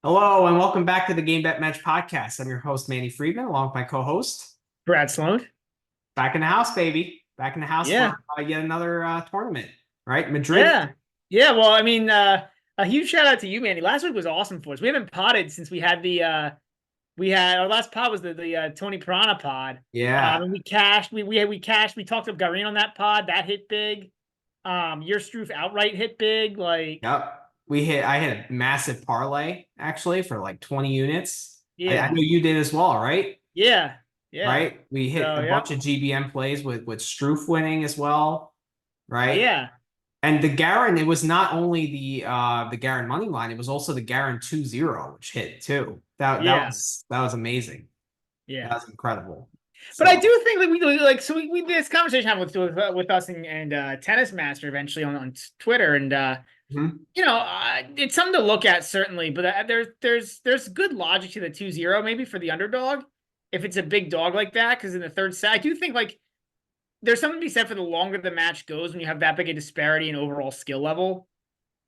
Hello and welcome back to the Game Bet Match podcast. I'm your host, Manny Friedman, along with my co-host. Brad Sloan. Back in the house, baby. Back in the house Yeah. for yet another tournament, right? Madrid. Yeah. Yeah. Well, a huge shout out to you, Manny. Last week was awesome for us. We haven't potted since we had our last pod was the Tony Piranha pod. Yeah. And we cashed. We cashed. We talked to Garin on that pod. That hit big. Your Struff outright hit big. Like, Yep. I hit a massive parlay actually for like 20 units. I yeah. know you did as well, right? Yeah. Yeah. Right? We hit So a bunch yep. of GBM plays with Struff winning as well, right? Yeah. And the Garen, it was not only the Garen money line, it was also the Garen 2-0, which hit too. Yeah. That was amazing. That Yeah. was incredible. But I So do think that we do like so we this conversation happened with us and Tennis Master eventually on Twitter and mhm. it's something to look at certainly, but there's good logic to the 2-0 maybe for the underdog if it's a big dog like that because in the third set I do think like there's something to be said for the longer the match goes when you have that big a disparity in overall skill level.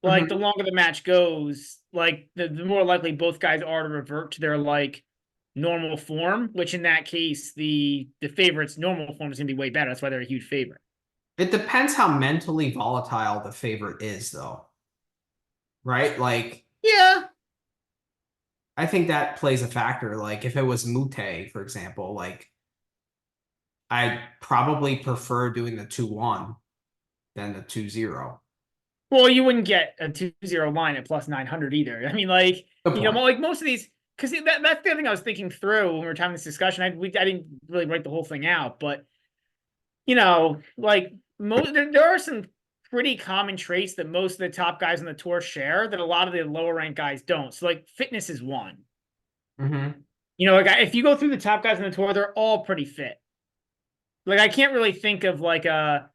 Like the Mhm. longer the match goes, like the more likely both guys are to revert to their like normal form, which in that case the favorite's normal form is gonna be way better. That's why they're a huge favorite. It depends how mentally volatile the favorite is, though, right? Like, Yeah. I think that plays a factor. Like, if it was Mute, for example, like, I'd probably prefer doing the 2-1 than the 2-0. Well, you wouldn't get a 2-0 line at plus 900 either. I mean, like, Good point. like most of these, because that's the other thing I was thinking through when we were having this discussion. I didn't really write the whole thing out, but, like, there are some pretty common traits that most of the top guys on the tour share that a lot of the lower ranked guys don't. So, like, fitness is one. Hmm. Like, if you go through the top guys on the tour, they're all pretty fit. Like, I can't really think of, like, a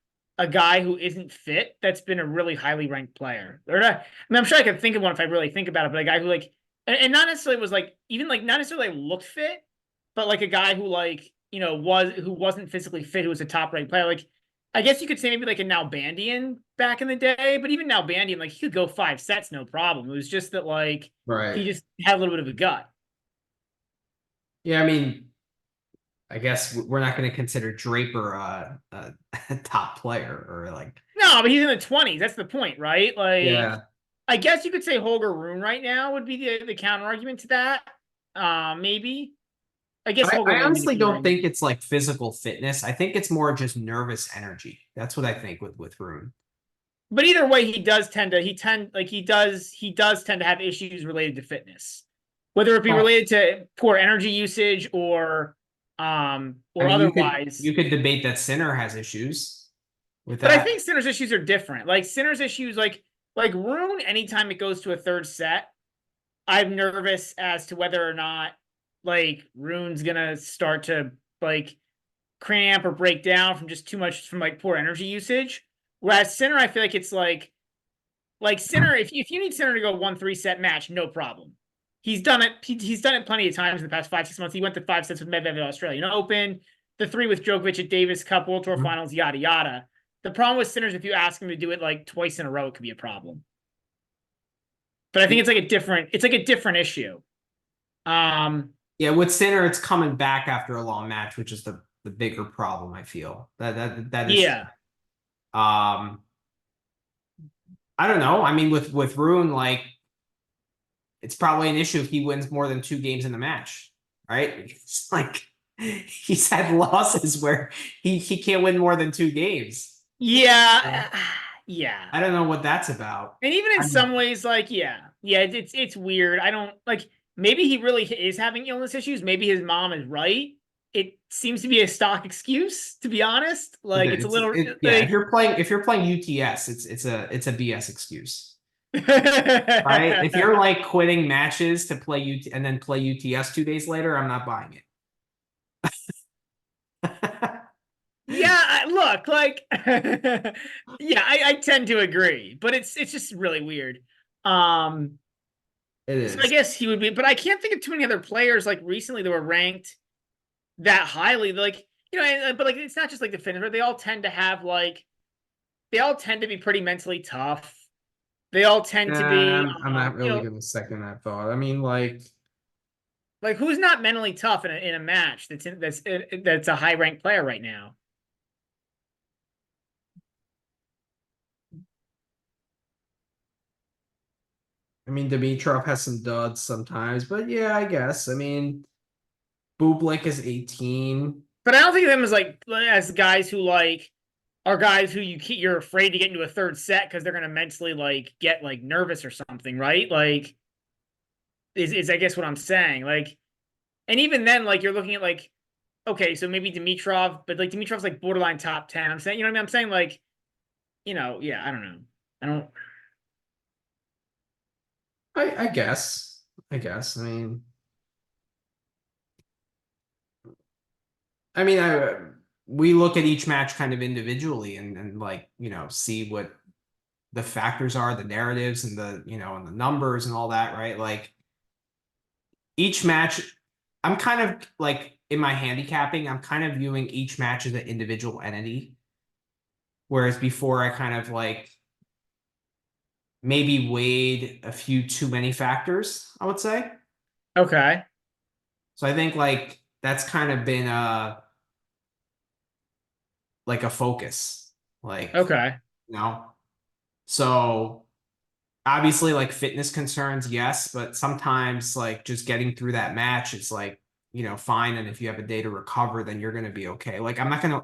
guy who isn't fit that's been a really highly ranked player. Or not, I mean, I'm sure I could think of one if I really think about it, but a guy who like and not necessarily was like even like not necessarily looked fit, but like a guy who like wasn't physically fit, who was a top ranked player. Like I guess you could say maybe like a Nalbandian back in the day, but even Nalbandian, like he could go 5 sets, no problem. It was just that like Right. he just had a little bit of a gut. Yeah, I mean, I guess we're not going to consider Draper a top player or like, No, but he's in the 20s. That's the point, right? Like yeah. I guess you could say Holger Rune right now would be the counter argument to that. Maybe. I guess Holger I wouldn't be the honestly counter don't argument. think it's like physical fitness. I think it's more just nervous energy. That's what I think with Rune. But either way, he does tend to have issues related to fitness. Whether it be Well, related to poor energy usage I or mean, otherwise. you could debate that Sinner has issues with But I that. think Sinner's issues are different. Like Sinner's issues like Rune, anytime it goes to a third set, I'm nervous as to whether or not like Rune's gonna start to like cramp or break down from just too much from like poor energy usage. Whereas Sinner, I feel like it's like Sinner, if you need Sinner to go 1-3 set match, no problem. He's done it. He's done it plenty of times in the past 5-6 months. He went to 5 sets with Medvedev at Australian Open, the 3 with Djokovic at Davis Cup, World Tour Finals, yada yada. The problem with Sinners, if you ask him to do it like twice in a row, it could be a problem. But I think it's like a different issue. Um, Yeah, with Sinner, it's coming back after a long match, which is the bigger problem. I feel that is. yeah, I don't know. I mean, with Rune, like it's probably an issue if he wins more than 2 games in the match, right? It's like he's had losses where he can't win more than 2 games. yeah, yeah. I don't know what that's about. And even in I some mean, ways, like, yeah, it's weird. I don't like maybe he really is having illness issues. Maybe his mom is right. It seems to be a stock excuse, to be honest. Like it's a little yeah. If you're playing UTS, it's a BS excuse, right? If you're like quitting matches to play UT and then play UTS 2 days later, I'm not buying it. yeah, look, like yeah, I tend to agree, but it's just really weird. Um It so I is. guess he would be, but I can't think of too many other players like recently that were ranked that highly. Like, but like it's not just like the finish, but they all tend to be pretty mentally tough. They all tend to be, I'm not you really know, going to second that thought. I mean, like, who's not mentally tough in a match that's a high ranked player right now? I mean, Dimitrov has some duds sometimes, but yeah, I guess. I mean, Bublik is 18. But I don't think of them as guys who are guys who you're afraid to get into a third set because they're gonna mentally get nervous or something, right? Is I guess what I'm saying. And even then, you're looking at okay, so maybe Dimitrov, but Dimitrov's borderline top 10. I'm saying, you know what I mean? I'm saying yeah, I don't know. I don't. I guess. I guess. We look at each match kind of individually and see what the factors are, the narratives and and the numbers and all that, right? Like each match, I'm kind of in my handicapping, I'm kind of viewing each match as an individual entity. Whereas before I kind of maybe weighed a few too many factors, I would say. Okay. So I think that's kind of been a focus. Okay. You know. So obviously fitness concerns, yes, but sometimes just getting through that match is fine. And if you have a day to recover, then you're gonna be okay. I'm not gonna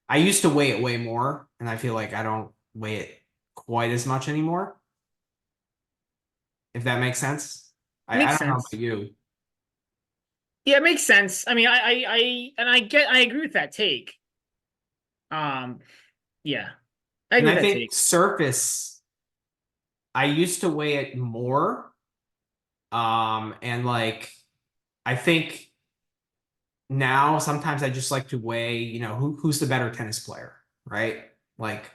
I used to weigh it way more, and I feel like I don't weigh it quite as much anymore. If that makes sense. I Makes don't know about sense. you. Yeah, it makes sense. I mean, I agree with that take. Um, yeah, I And agree I with that think take. surface, I used to weigh it more. And I think now sometimes I just like to weigh, who's the better tennis player, right?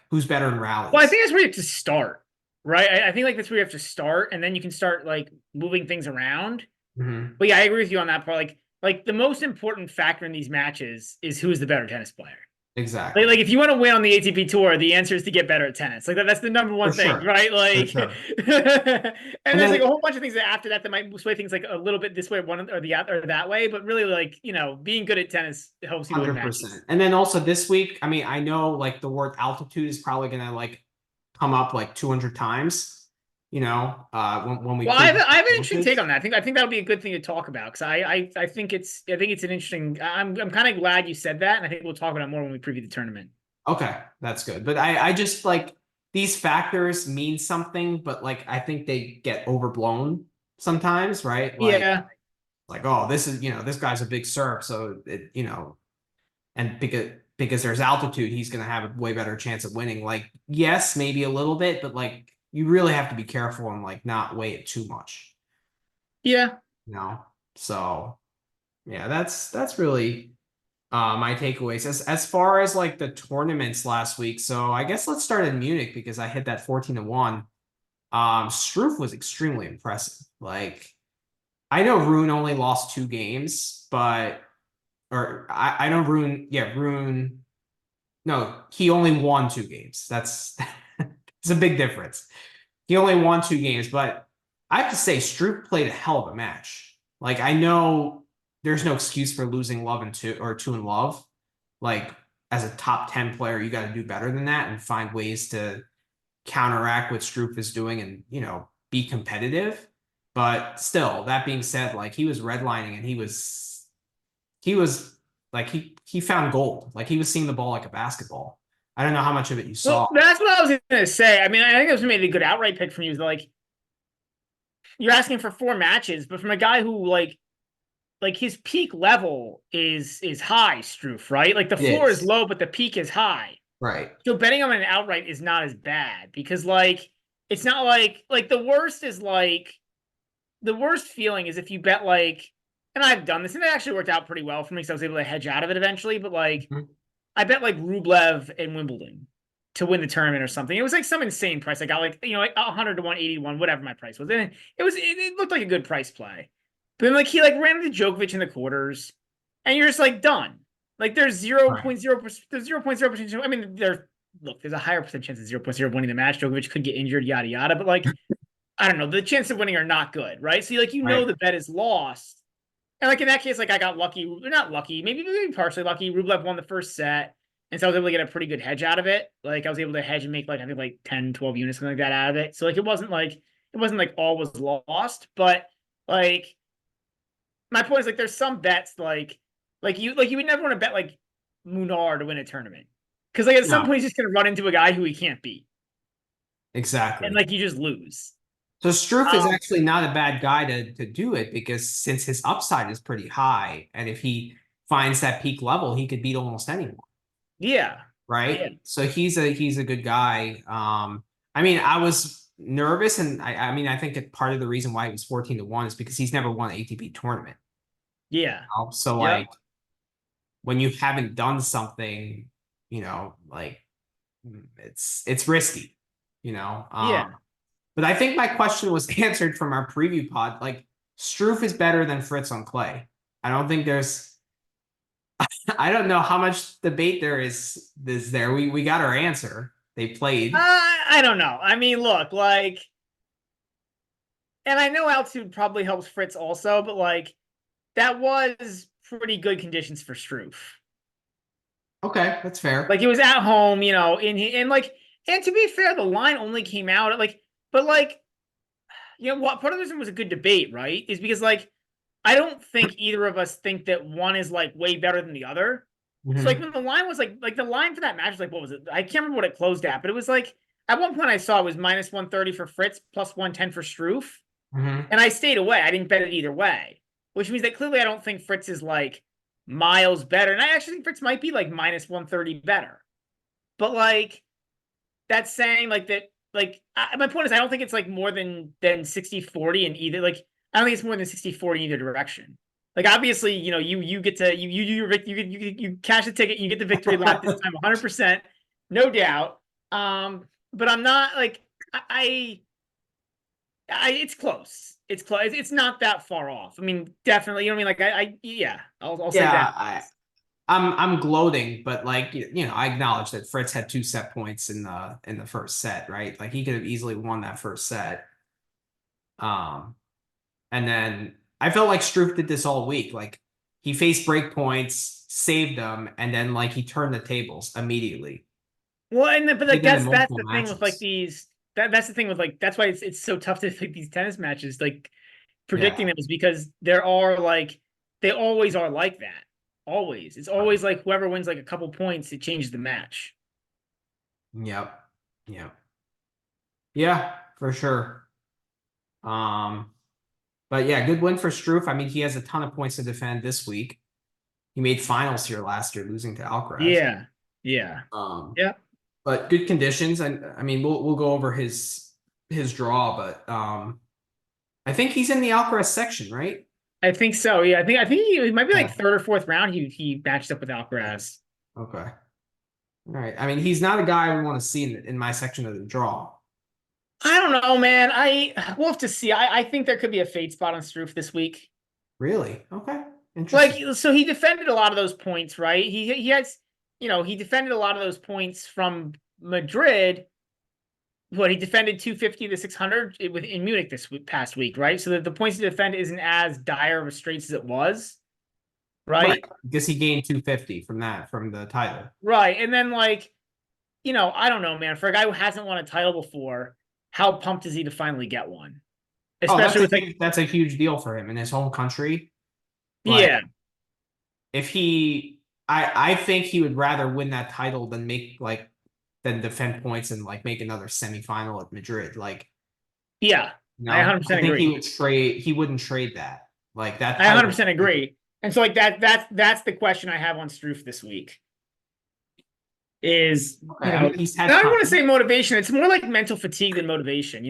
Who's better in Well, I rallies. think that's where you have to start, right? I think that's where you have to start, and then you can start moving things around. Mm-hmm. But yeah, I agree with you on that part. The most important factor in these matches is who's the better tennis player. Exactly. If you want to win on the ATP tour, the answer is to get better at tennis. That's the number For one thing, sure. right? For sure. And And there's a then whole bunch of things after that might sway things a little bit this way, one or the other, or that way. But really, being good at tennis helps you win matches. 100%. And then also this week, I mean, I know the word altitude is probably gonna come up 200 times, when we Well, I preview have an interesting take matches. on that. I think that'll be a good thing to talk about because I think it's an interesting. I'm kind of glad you said that, and I think we'll talk about it more when we preview the tournament. Okay, that's good. But I just these factors mean something, but I think they get overblown sometimes, right? Yeah, Oh, this is, this guy's a big serve, so and because there's altitude, he's gonna have a way better chance of winning. Yes, maybe a little bit, but you really have to be careful and not weigh it too much, yeah. you know? So yeah, that's really my takeaways as far as the tournaments last week. So I guess let's start in Munich because I hit that 14-1. Struff was extremely impressive. I know Rune only lost 2 games, but or I know Rune, yeah, Rune. No, he only won 2 games. That's it's a big difference. He only won 2 games, but I have to say, Struff played a hell of a match. I know there's no excuse for losing love and two in love. Like, as a top 10 player, you got to do better than that and find ways to counteract what Struff is doing and, be competitive. But still, that being said, he was redlining and he was he found gold. He was seeing the ball like a basketball. I don't know how much of it you saw. Well, that's what I was gonna say. I mean, I think it was maybe a good outright pick from you. You're asking for 4 matches, but from a guy who his peak level is high, Struff, right? The It floor is is. low, but the peak is high. Right. So betting on an outright is not as bad because it's not the worst is the worst feeling is if you bet and I've done this and it actually worked out pretty well for me because I was able to hedge out of it eventually, but Mhm. I bet Rublev and Wimbledon to win the tournament or something. It was some insane price. I got 100 to 181, whatever my price was. And it looked like a good price play. But then he ran into Djokovic in the quarters, and you're just done. There's Right. 0.0%. There's 0.0%. I mean, look, there's a higher percent chance of 0.0 winning the match. Djokovic could get injured, yada yada. But like, I don't know, the chances of winning are not good, right? So like, Right. the bet is lost. And like in that case, like I got lucky, not lucky, maybe partially lucky. Rublev won the first set. And so I was able to get a pretty good hedge out of it. Like I was able to hedge and make like, I think like 10, 12 units, something like that out of it. So like it wasn't like all was lost, but like my point is like there's some bets like you would never want to bet like Munar to win a tournament. Because like at some No, point he's just gonna run into a guy who he can't beat. And exactly. like you just lose. So Struff is Um actually not a bad guy to do it because since his upside is pretty high, and if he finds that peak level, he could beat almost anyone, yeah. Yeah. right? So he's a good guy. I mean, I was nervous, and I mean, I think that part of the reason why he was 14-1 is because he's never won an ATP tournament. Yeah. So Yep. like when you haven't done something, like it's risky, you know. Yeah. But I think my question was answered from our preview pod. Like Struff is better than Fritz on clay. I don't think there's. I don't know how much debate there is there. We got our answer. They played. I don't know. I mean, look, like, and I know altitude probably helps Fritz also, but like that was pretty good conditions for Struff. Okay, that's fair. Like it was at home, and like, and to be fair, the line only came out at like, but like, what part of the reason was a good debate, right? Is because like I don't think either of us think that one is like way better than the other. So like Mhm. when the line was like the line for that match was like, what was it? I can't remember what it closed at, but it was like at one point I saw it was minus 130 for Fritz, plus 110 for Struff. Mhm. And I stayed away. I didn't bet it either way, which means that clearly I don't think Fritz is like miles better. And I actually think Fritz might be like minus 130 better. But like that's saying like that, like my point is I don't think it's like more than 60-40 in either. Like I don't think it's more than 60-40 in either direction. Like obviously, you get to you cash the ticket, you get the victory lap this time 100%, no doubt. But I'm not like I it's close. It's close. It's not that far off. I mean, definitely. You know what I mean? Like yeah. I'll say Yeah, that. I'm gloating, but like I acknowledge that Fritz had 2 set points in the first set, right? Like he could have easily won that first set. Um, and then I felt like Struff did this all week. Like he faced break points, saved them, and then like he turned the tables immediately. Well, and then, but Did like that in that's multiple the thing with like matches. these. That's the thing with like that's why it's so tough to like these tennis matches. Like predicting Yeah. them is because there are like they always are like that. Always. It's always like whoever wins like a couple points, it changes the match. Yep. Yep. Yeah, for sure. Um, but yeah, good win for Struff. I mean, he has a ton of points to defend this week. He made finals here last year, losing to Alcaraz. Yeah. Yeah. Um, Yeah. but good conditions. And I mean, we'll go over his draw, but I think he's in the Alcaraz section, right? I think so. Yeah. I think he might be like Yeah. third or fourth round. He matched up with Alcaraz. Okay. All right. I mean, he's not a guy we want to see in my section of the draw. I don't know, man. We'll have to see. I think there could be a fade spot on Struff this week. Really? Okay. Like, Interesting. so he defended a lot of those points, right? He has, he defended a lot of those points from Madrid. What he defended 250 to 600 in Munich this past week, right? So that the points to defend isn't as dire of a straits as it was, Right. right? Because he gained 250 from the title. Right, and then like, I don't know, man. For a guy who hasn't won a title before, how pumped is he to finally get one? Oh, Especially with like, that's a huge deal for him in his home country. Like yeah, if he I think he would rather win that title than defend points and like make another semifinal at Madrid. Like, yeah, I I 100% think agree. he wouldn't trade that. Like that I title. 100% agree. And so like that's the question I have on Struff this week is, Okay, I mean he's I had don't want to time. say motivation. It's more like mental fatigue than motivation.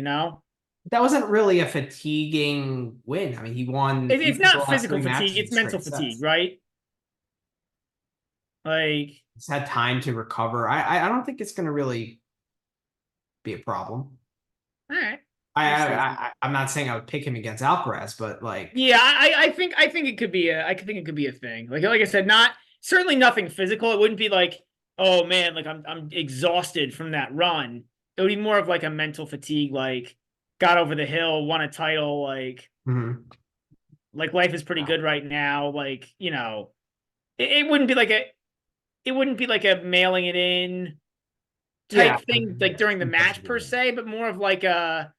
That wasn't really a fatiguing win. I mean, he It's won the not last physical three fatigue, matches in it's mental straight fatigue, sets. right? Like, He's had time to recover. I don't think it's gonna really be a problem. all right. I, We'll see. I'm not saying I would pick him against Alcaraz, but like, Yeah, I think it could be a thing. Like I said, not certainly nothing physical. It wouldn't be like oh man, like I'm exhausted from that run. It would be more of like a mental fatigue, like got over the hill, won a title, Mhm. like life is pretty good right now. Like, it wouldn't be like a mailing it in Yeah. type thing like during the match per se, but more of like a,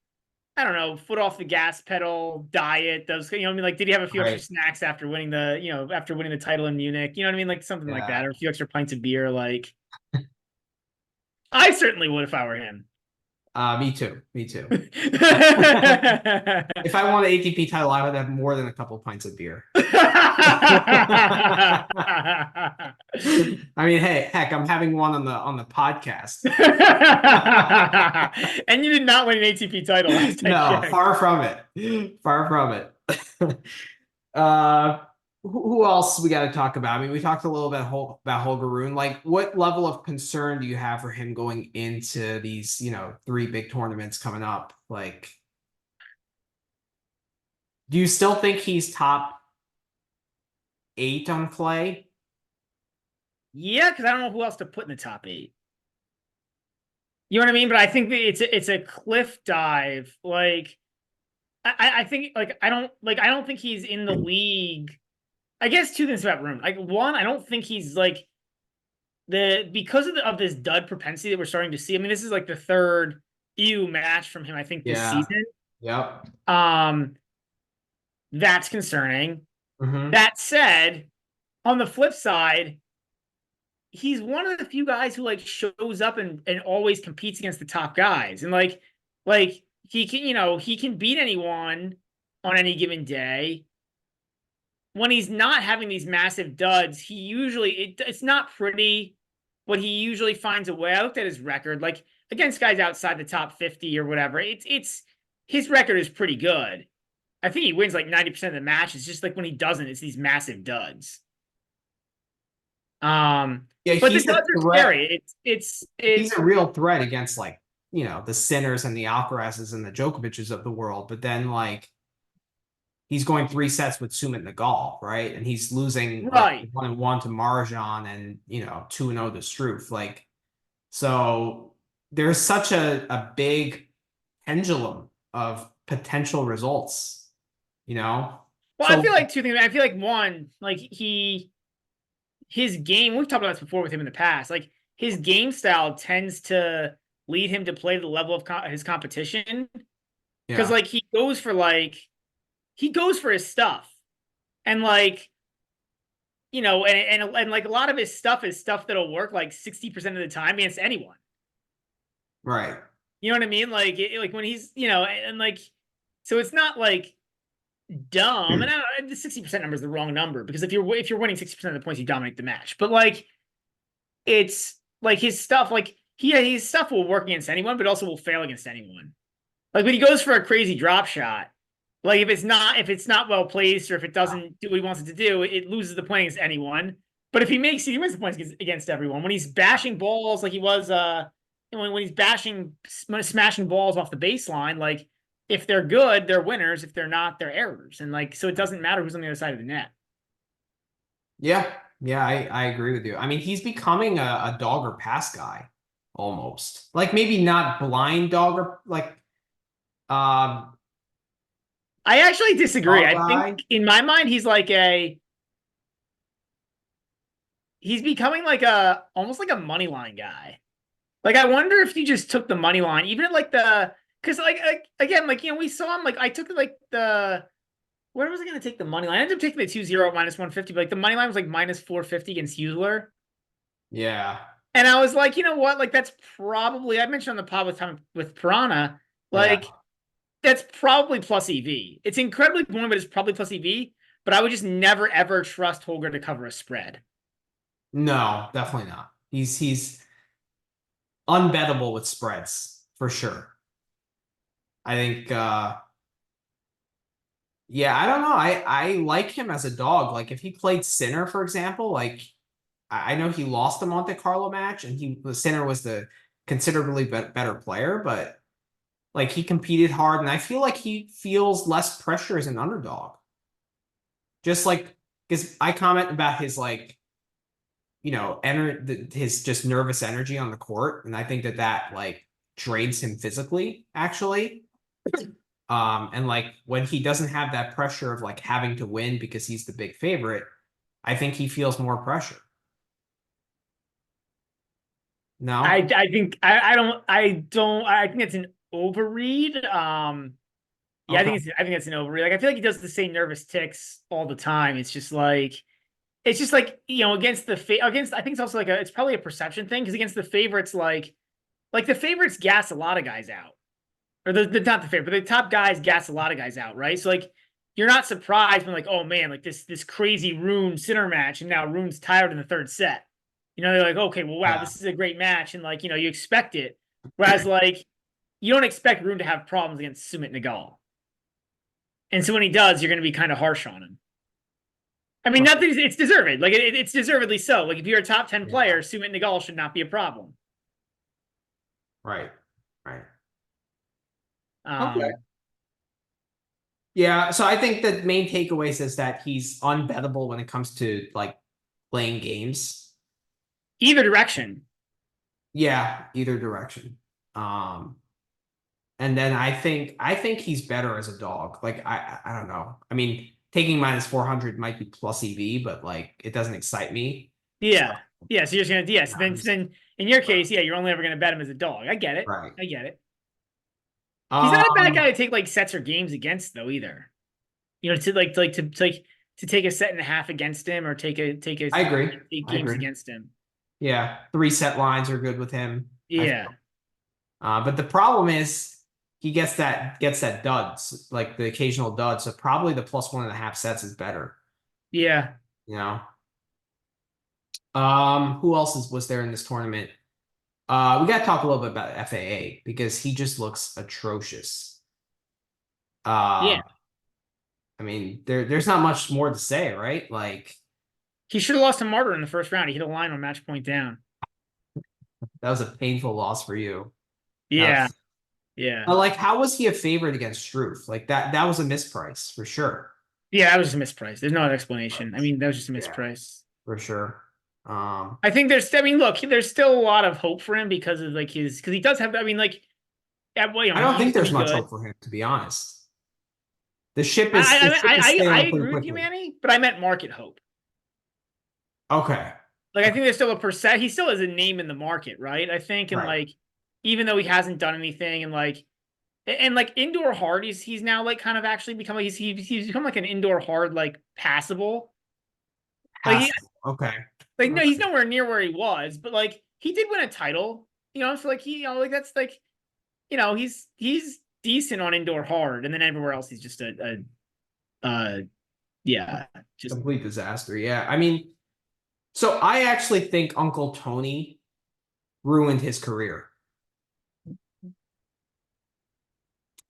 I don't know, foot off the gas pedal diet. Those, what I mean? Like, did he have a few extra Right. snacks after winning the title in Munich? You know what I mean? Like something like Yeah. that, or a few extra pints of beer. Like, I certainly would if I were him. Me too. Me too. I If I won an ATP title, I would have more than a couple pints of beer. I mean, hey, heck, I'm having one on the podcast. And you did not win an ATP title last I No, checked. far from it. Far from it. uh, who else we got to talk about? I mean, we talked a little bit about Holger Rune. Like, what level of concern do you have for him going into these, 3 big tournaments coming up? Like, do you still think he's top 8 on clay? Yeah, because I don't know who else to put in the top 8. You know what I mean? But I think that it's a cliff dive. Like, I think like I don't think he's in the league. I guess two things about Rune. Like, one, I don't think he's like because of this dud propensity that we're starting to see. I mean, this is like the third EU match from him, I think, this Yeah. season. Yep. That's concerning. Hmm. That said, on the flip side, he's one of the few guys who like shows up and always competes against the top guys. And like he can, he can beat anyone on any given day. When he's not having these massive duds, he usually it's not pretty, but he usually finds a way. I looked at his record, like against guys outside the top 50 or whatever. It's his record is pretty good. I think he wins like 90% of the matches. Just like when he doesn't, it's these massive duds. Yeah, But the he's a duds are threat. scary. He's It's a real threat against like, the Sinners and the Alcarazes and the Djokovic's of the world. But then like he's going 3 sets with Sumit Nagal, right? And he's losing like right. 1-1 to Marjan and 2-0 to Struff. Like, so there's such a big pendulum of potential results, you know? Well, I So feel like two things. I feel like one, like his game, we've talked about this before with him in the past, like his game style tends to lead him to play to the level of his competition. Because yeah, like he goes for his stuff. And like, and like a lot of his stuff is stuff that'll work like 60% of the time against anyone. right. You know what I mean? Like like when he's, and like so it's not like dumb. And the 60% number is the wrong number because if you're winning 60% of the points, you dominate the match. But like it's like his stuff, like his stuff will work against anyone, but also will fail against anyone. Like when he goes for a crazy drop shot, like if it's not well placed or if it doesn't do what he wants it to do, it loses the point against anyone. But if he he wins the points against everyone. When he's bashing balls like he was when he's smashing balls off the baseline, like if they're good, they're winners. If they're not, they're errors. And like so it doesn't matter who's on the other side of the net. Yeah, yeah, I agree with you. I mean, he's becoming a dog or pass guy almost. Like maybe not blind dog or like um I actually disagree. dog I think guy. in my mind he's becoming like a almost like a money line guy. Like I wonder if you just took the money line, even at like because like again, like we saw him, like I took like where was I gonna take the money line? I ended up taking the 2-0 minus 150, but like the money line was like minus 450 against Husler. Yeah, And I was like, you know what? Like that's probably I mentioned on the pod with Piranha, yeah. like that's probably plus EV. It's incredibly boring, but it's probably plus EV. But I would just never ever trust Holger to cover a spread. No, definitely not. He's unbettable with spreads for sure. I think yeah, I don't know. I like him as a dog. Like if he played Sinner, for example, like I know he lost the Monte Carlo match and the Sinner was the considerably better player, but like he competed hard and I feel like he feels less pressure as an underdog. Just like because I comment about his like his just nervous energy on the court, and I think that like drains him physically, actually. And like when he doesn't have that pressure of like having to win because he's the big favorite, I think he feels more pressure. No? I think I think it's an overread. Yeah, Okay. I think it's an overread. Like I feel like he does the same nervous ticks all the time. It's just like against against I think it's also like it's probably a perception thing because against the favorites like the favorites gas a lot of guys out. Or the not the favorite, but the top guys gas a lot of guys out, right? So like you're not surprised when like, oh man, like this crazy Rune Sinner match, and now Rune's tired in the third set. They're like, okay, well, wow, Yeah. this is a great match, and like you expect it. Whereas like you don't expect Rune to have problems against Sumit Nagal. And so when he does, you're gonna be kind of harsh on him. I mean, not that it's deserved. Like it's deservedly so. Like if you're a top 10 player, Sumit Nagal should not be a problem. Right. Right. Um, Okay. Yeah, so I think the main takeaways is that he's unbettable when it comes to like playing games. Either direction. Yeah, either direction. Um, and then I think he's better as a dog. Like I don't know. I mean, taking -400 might be plus EV, but like it doesn't excite me. So Yeah. Yeah. So you're just gonna yeah, then in your case, yeah, you're only ever gonna bet him as a dog. I get it. right. I get it. He's not a bad guy Um, to take like sets or games against though either. To take a set and a half against him or take I agree. take I games agree. against him. Yeah, 3 set lines are good with him. I Yeah. but the problem is he gets that duds, like the occasional dud. So probably the +1.5 sets is better. Yeah. You know. Who else was there in this tournament? We got to talk a little bit about FAA because he just looks atrocious. Yeah. I mean, there's not much more to say, right? Like He should have lost to Martyr in the first round. He hit a line on match point down. that was a painful loss for you. Yeah. Yeah. But like, how was he a favorite against Struff? Like that was a misprice for sure. Yeah, that was just a misprice. There's no other explanation. I mean, that was just a Yeah, misprice. for sure. I think I mean, look, there's still a lot of hope for him because of like because he does have, I mean, like, well, I don't he's think there's much good. hope for him, to be honest. The ship is I sailing pretty agree with you, quickly. Manny, but I meant market hope. Okay. Like, I Okay. think there's still a percent. He still has a name in the market, right? I think, and Right. like, even though he hasn't done anything, and like indoor hard, he's now like kind of actually become like he's become like an indoor hard like passable. Like he, Okay. like no, he's nowhere near where he was, but like he did win a title, so like like that's like he's decent on indoor hard, and then everywhere else he's just yeah, just Complete disaster. Yeah. I mean, so I actually think Uncle Tony ruined his career.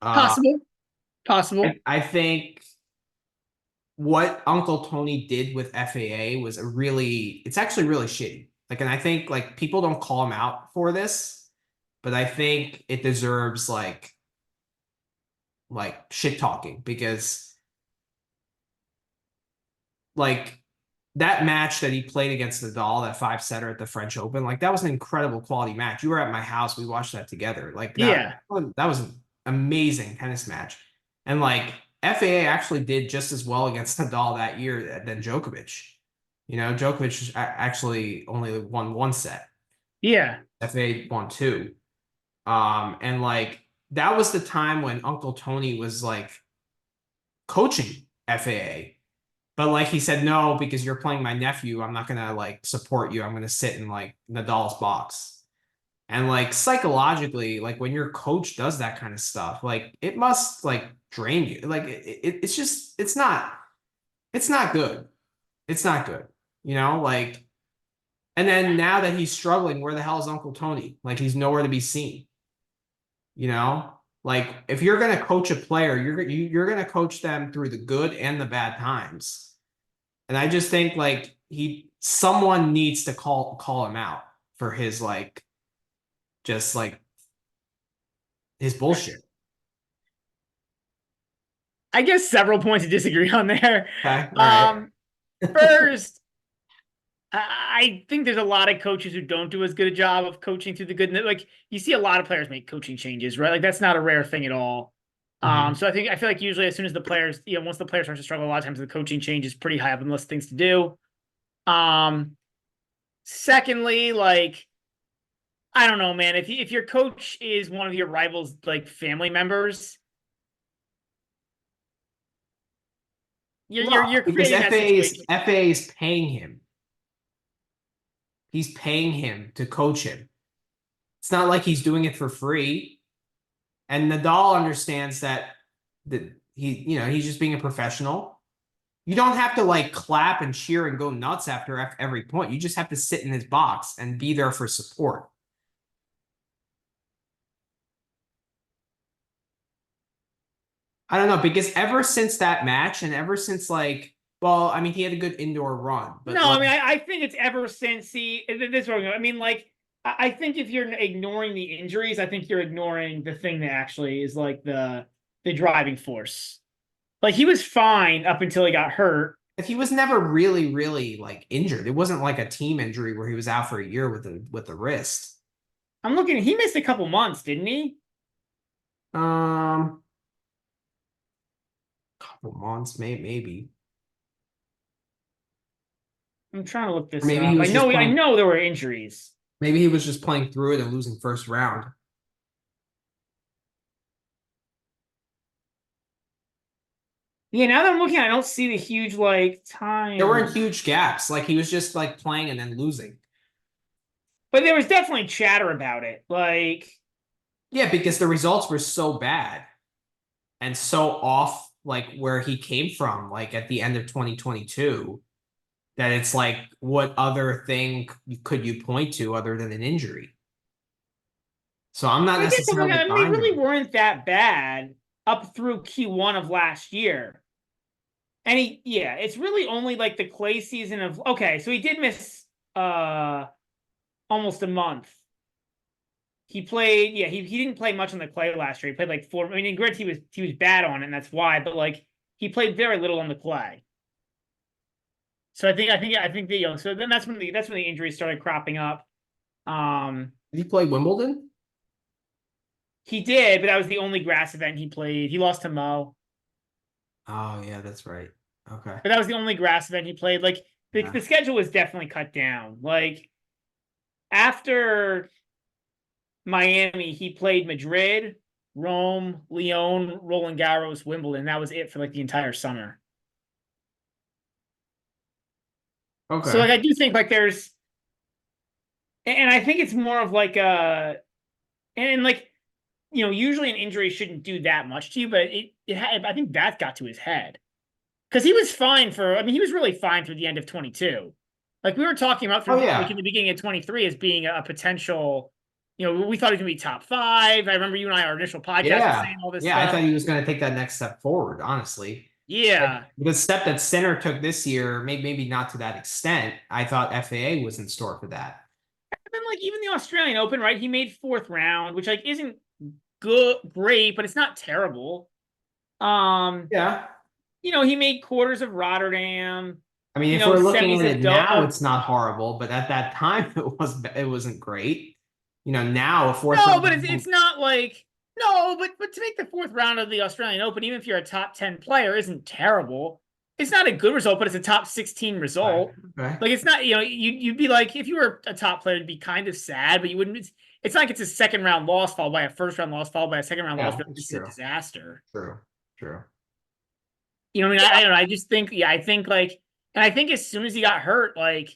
Uh, possible, possible. I think what Uncle Tony did with FAA was it's actually really shitty. Like, and I think like people don't call him out for this, but I think it deserves like shit talking because like that match that he played against Nadal, that 5-setter at the French Open, like that was an incredible quality match. You were at my house, we watched that together. Like Yeah, that was an amazing tennis match. And like FAA actually did just as well against Nadal that year than Djokovic. Djokovic actually only won 1 set. yeah. FAA won 2. And like that was the time when Uncle Tony was like coaching FAA. But like he said, no, because you're playing my nephew, I'm not gonna like support you. I'm gonna sit in like Nadal's box. And like psychologically, like when your coach does that kind of stuff, like it must like drain you. Like it's just it's not good. It's not good. Like and then now that he's struggling, where the hell is Uncle Tony? Like he's nowhere to be seen. You know? Like if you're gonna coach a player, you're gonna coach them through the good and the bad times. And I just think like someone needs to call him out for his like just like his bullshit. I guess several points to disagree on there. Okay. All right. First, I think there's a lot of coaches who don't do as good a job of coaching through the good. Like you see a lot of players make coaching changes, right? Like that's not a rare thing at all. So I feel like usually as soon as the players, once the players start to struggle, a lot of times the coaching change is pretty high up on the list of things to do. Secondly, like I don't know, man. If your coach is one of your rivals, like family members, you're Because creating that situation. FA is paying him. He's paying him to coach him. It's not like he's doing it for free. And Nadal understands that he's just being a professional. You don't have to like clap and cheer and go nuts after every point. You just have to sit in his box and be there for support. I don't know, because ever since that match and ever since well, I mean, he had a good indoor run, but No, I mean, I think it's ever since this is what I mean. Like, I think if you're ignoring the injuries, I think you're ignoring the thing that actually is like the driving force. Like he was fine up until he got hurt. But he was never really, really like injured. It wasn't like a team injury where he was out for a year with the wrist. I'm looking. He missed a couple months, didn't he? Couple months, maybe. I'm trying to look this Maybe up. he was I know there were injuries. Maybe he was just playing through it and losing first round. Yeah, now that I'm looking, I don't see the huge like time. There weren't huge gaps. Like he was just like playing and then losing. But there was definitely chatter about it. Like, yeah, because the results were so bad and so off, like where he came from, like at the end of 2022, that it's like, what other thing could you point to other than an injury? So I'm not necessarily. I mean, they really weren't that bad up through Q1 of last year. And it's really only like the clay season of okay, so he did miss almost a month. He played, he didn't play much on the clay last year. He played like 4. I mean, granted, he was bad on it, and that's why, but like he played very little on the clay. So I think so then that's when the injuries started cropping up. Did he play Wimbledon? He did, but that was the only grass event he played. He lost to Mo. Oh yeah, that's right. Okay. But that was the only grass event he played. Like the schedule was definitely cut down. Like after Miami, he played Madrid, Rome, Lyon, Roland Garros, Wimbledon. That was it for like the entire summer. Okay. So like I do think like there's, and I think it's more of like and like usually an injury shouldn't do that much to you, but I think that got to his head because he was fine he was really fine through the end of 22. Like we were talking about like in the beginning of 23 as being a potential. We thought he was gonna be top 5. I remember you and I, our initial podcast, saying all this stuff. I thought he was gonna take that next step forward, honestly. Yeah. Like, the step that Sinner took this year, maybe not to that extent. I thought FAA was in store for that. And then like even the Australian Open, right? He made 4th round, which like isn't great, but it's not terrible. Yeah. He made quarters of Rotterdam. I mean, if we're looking at it now, it's not horrible, but at that time it wasn't great. Now a 4th round. No, but it's not like but to make the 4th round of the Australian Open, even if you're a top 10 player, isn't terrible. It's not a good result, but it's a top 16 result. Okay. Like it's not, you'd be like, if you were a top player, it'd be kind of sad, but you wouldn't. It's not like it's a 2nd round loss followed by a 1st round loss followed by a 2nd round loss. It's a disaster. True. I mean, I don't know. I just think, I think like, and I think as soon as he got hurt, like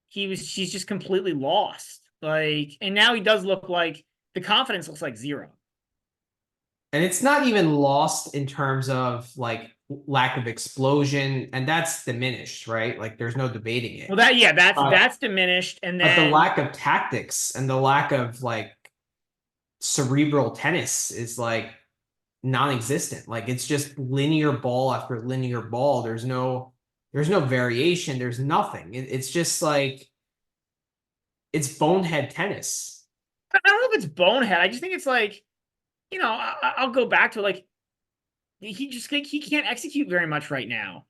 she's just completely lost. Like, and now he does look like the confidence looks like 0. And it's not even lost in terms of like lack of explosion, and that's diminished, right? Like there's no debating it. Well, that's diminished, and then but the lack of tactics and the lack of like cerebral tennis is like non-existent. Like it's just linear ball after linear ball. There's no variation. There's nothing. It's just like it's bonehead tennis. I don't know if it's bonehead. I just think it's like, I'll go back to like he can't execute very much right now.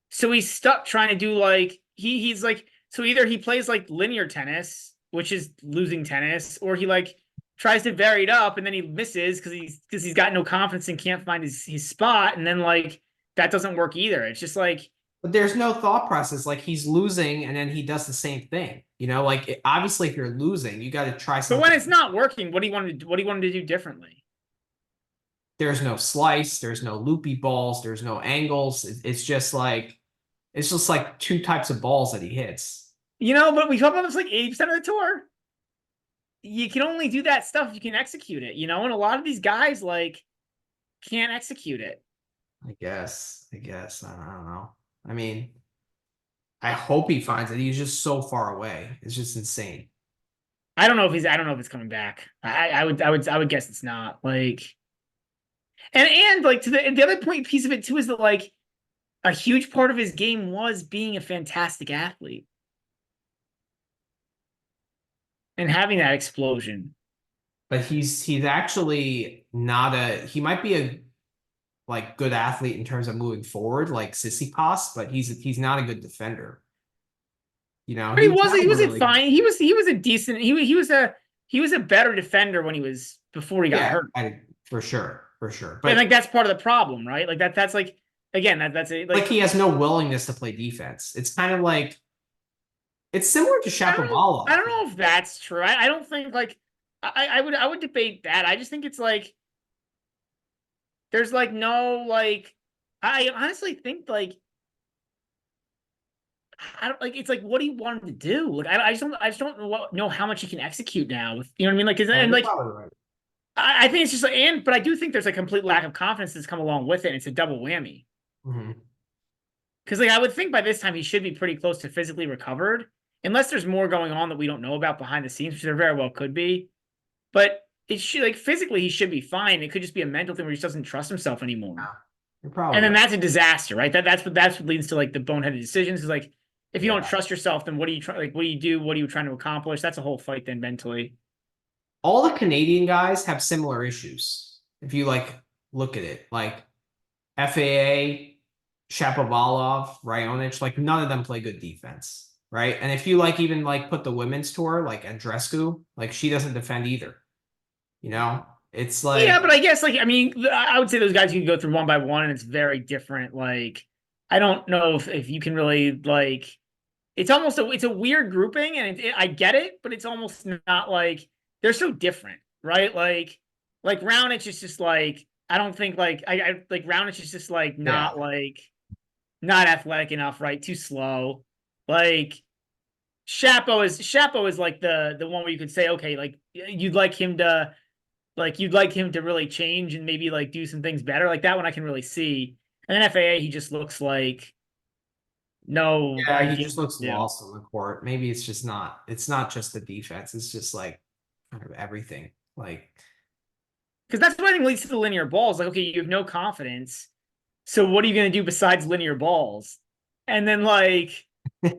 So he's stuck trying to do like he's like So either he plays like linear tennis, which is losing tennis, or he like tries to vary it up and then he misses because he's got no confidence and can't find his spot, and then like that doesn't work either. It's just like, But there's no thought process. Like he's losing and then he does the same thing. You know, like obviously if you're losing, you got to try but something. when it's not working, what do you want to do differently? There's no slice, there's no loopy balls, there's no angles. It's just like two types of balls that he hits. You know, but we talk about this like 80% of the tour. You can only do that stuff if you can execute it, you know, and a lot of these guys like can't execute it. I guess. I don't know. I mean, I hope he finds it. He's just so far away. It's just insane. I don't know if it's coming back. I would guess it's not. Like, and like to the other point piece of it too is that like a huge part of his game was being a fantastic athlete and having that explosion. But he's actually not he might be a like good athlete in terms of moving forward, like Tsitsipas, but he's not a good defender. You know, But he wasn't. He wasn't really fine. He was a decent. He was a better defender when he was before he got hurt. For sure. But and like that's part of the problem, right? Like that's like again that's it. Like he has no willingness to play defense. It's kind of like it's similar to Shapovalov. I don't know if that's true. I don't think like I would debate that. I just think it's like there's like no like I honestly think like I don't like it's like what do you want him to do? Like I just don't know how much he can execute now. With, you know what I mean? Like and like right. I think it's just like but I do think there's a complete lack of confidence that's come along with it. And it's a double whammy. Mm-hmm. Because like I would think by this time he should be pretty close to physically recovered, unless there's more going on that we don't know about behind the scenes, which there very well could be. But it should like physically he should be fine. It could just be a mental thing where he just doesn't trust himself anymore. Yeah, you're probably and then right. that's a disaster, right? That's what leads to like the boneheaded decisions. Is like if you don't trust yourself, then what do you try? Like what do you do? What are you trying to accomplish? That's a whole fight then mentally. All the Canadian guys have similar issues. If you like look at it, like FAA, Shapovalov, Raonic, like none of them play good defense, right? And if you like even like put the women's tour, like Andreescu, like she doesn't defend either. You know, it's like Yeah, but I guess like I mean I would say those guys you can go through one by one and it's very different. Like I don't know if you can really like it's almost it's a weird grouping and I get it, but it's almost not like they're so different, right? Like Raonic is just like I don't think like I like Raonic is just like not like not athletic enough, right? Too slow. Like Chapo is like the one where you could say, okay, like you'd like him to really change and maybe like do some things better. Like that one I can really see. And then FAA, he just looks like no idea. He just looks lost on the court. Maybe it's not just the defense. It's just like kind of everything. Like because that's what I think leads to the linear balls. Like, okay, you have no confidence. So what are you going to do besides linear balls? And then like, but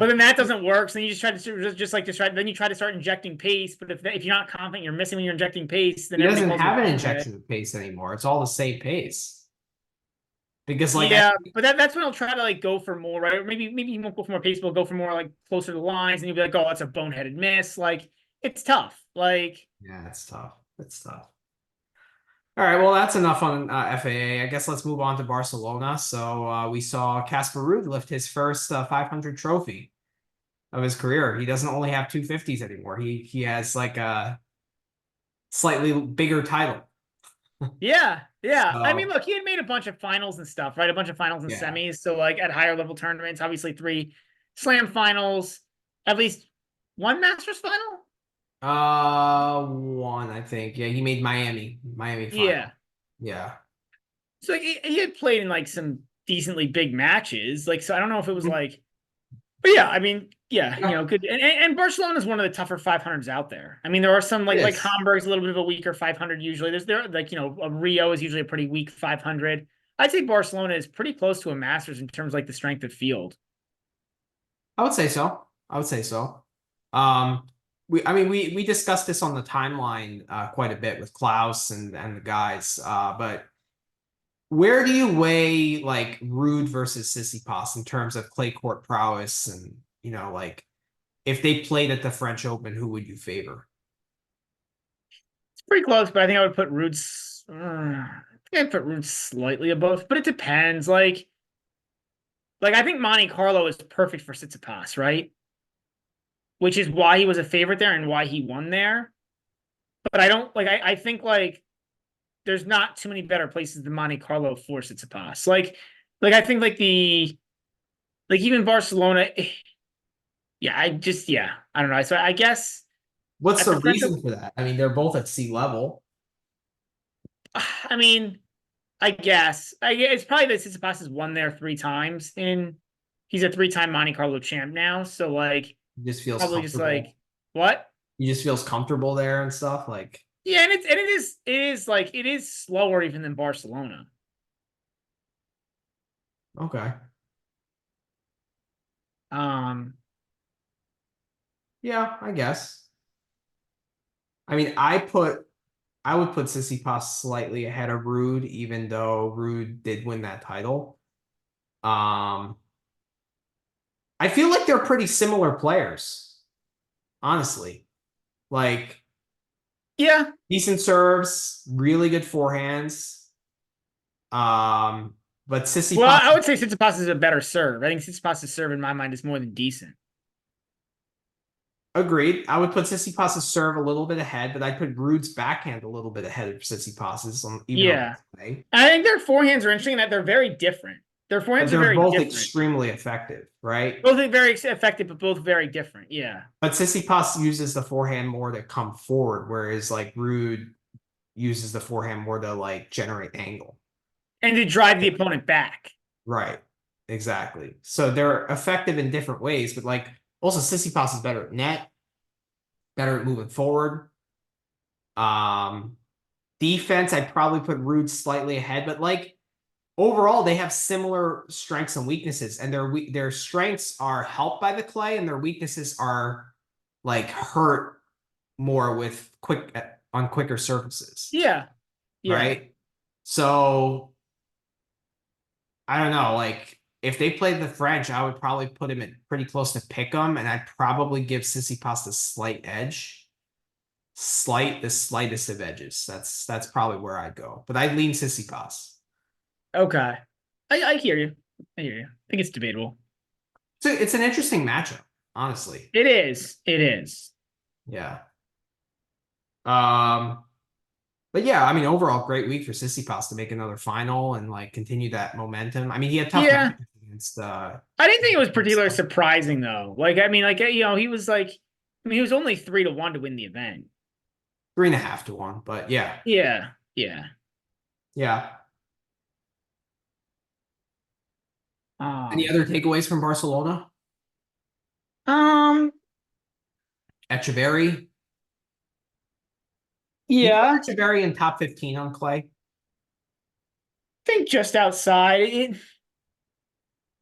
then that doesn't work. So then you just try to then you try to start injecting pace. But if you're not confident, you're missing when you're injecting pace. Then he doesn't have an injection of pace anymore. It's all the same pace. Because like but that's when he'll try to like go for more, right? Or maybe he won't go for more pace, but he'll go for more like closer to the lines, and you'll be like, oh, that's a boneheaded miss. Like it's tough. Like it's tough. It's tough. All right, well, that's enough on FAA. I guess let's move on to Barcelona. So we saw Casper Ruud lift his first 500 trophy of his career. He doesn't only have 250s anymore. He has like a slightly bigger title. Yeah. I mean, look, he had made a bunch of finals and stuff, right? A bunch of finals and semis. So like at higher level tournaments, obviously 3 slam finals, at least 1 Masters final. 1, I think. Yeah, he made Miami final. Yeah. So he had played in like some decently big matches. Like, so I don't know if it was like, but yeah, I mean, you know, good. And Barcelona is one of the tougher 500s out there. I mean, there are some like Hamburg's a little bit of a weaker 500 usually. There like, you know, Rio is usually a pretty weak 500. I'd say Barcelona is pretty close to a Masters in terms of like the strength of field. I would say so. We discussed this on the timeline quite a bit with Klaus and the guys. But where do you weigh like Ruud versus Tsitsipas in terms of clay court prowess and like if they played at the French Open, who would you favor? It's pretty close, but I think I would put Roots. I think I'd put Roots slightly above, but it depends. Like I think Monte Carlo is perfect for Tsitsipas, right? Which is why he was a favorite there and why he won there. But I don't like. I think like there's not too many better places than Monte Carlo for Tsitsipas. Like I think like even Barcelona. Yeah, I don't know. So I guess What's at the the French reason for that? I mean, they're both at sea level. I mean, I guess it's probably that Tsitsipas has won there 3 times in he's a 3-time Monte Carlo champ now. So like He just feels probably just comfortable. like what? He just feels comfortable there and stuff. Like, Yeah, and it is like it is slower even than Barcelona. okay. Um Yeah, I guess. I mean, I would put Tsitsipas slightly ahead of Rude, even though Rude did win that title. Um, I feel like they're pretty similar players, honestly. Like yeah. decent serves, really good forehands. But Well, Tsitsipas, I would say Tsitsipas is a better serve. I think Tsitsipas' serve in my mind is more than decent. agreed. I would put Tsitsipas's serve a little bit ahead, but I'd put Rude's backhand a little bit ahead of Tsitsipas's, even on Yeah. this way. I think their forehands are interesting in that they're very different. Their But forehands are they're very both different. extremely effective, right? Both are very effective, but both very different. Yeah. But Tsitsipas uses the forehand more to come forward, whereas like Rude uses the forehand more to like generate angle. And to drive the opponent back. Right. Exactly. So they're effective in different ways, but like also Tsitsipas is better at net, better at moving forward. Um, Defense, I'd probably put Rude slightly ahead, but like overall, they have similar strengths and weaknesses, and their strengths are helped by the clay, and their weaknesses are like hurt more with quicker surfaces, Yeah. Yeah. right? So I don't know, like if they played the French, I would probably put him at pretty close to pick 'em, and I'd probably give Tsitsipas the slight edge, the slightest of edges. That's probably where I'd go, but I'd lean Tsitsipas. Okay. I hear you. I hear you. I think it's debatable. So it's an interesting matchup, honestly. It is. It is. Yeah. Um, but yeah, I mean, overall, great week for Tsitsipas to make another final and like continue that momentum. I mean, he had tough Yeah. matches against I didn't think it was particularly surprising though. Like, I mean, like, he was like, I mean, he was only 3-1 to win the event. 3.5 to 1, but yeah. Yeah. Yeah. Yeah. Any Um, other takeaways from Barcelona? um, Echeverry. Do you yeah. put Echeverry in top 15 on clay? Think just outside.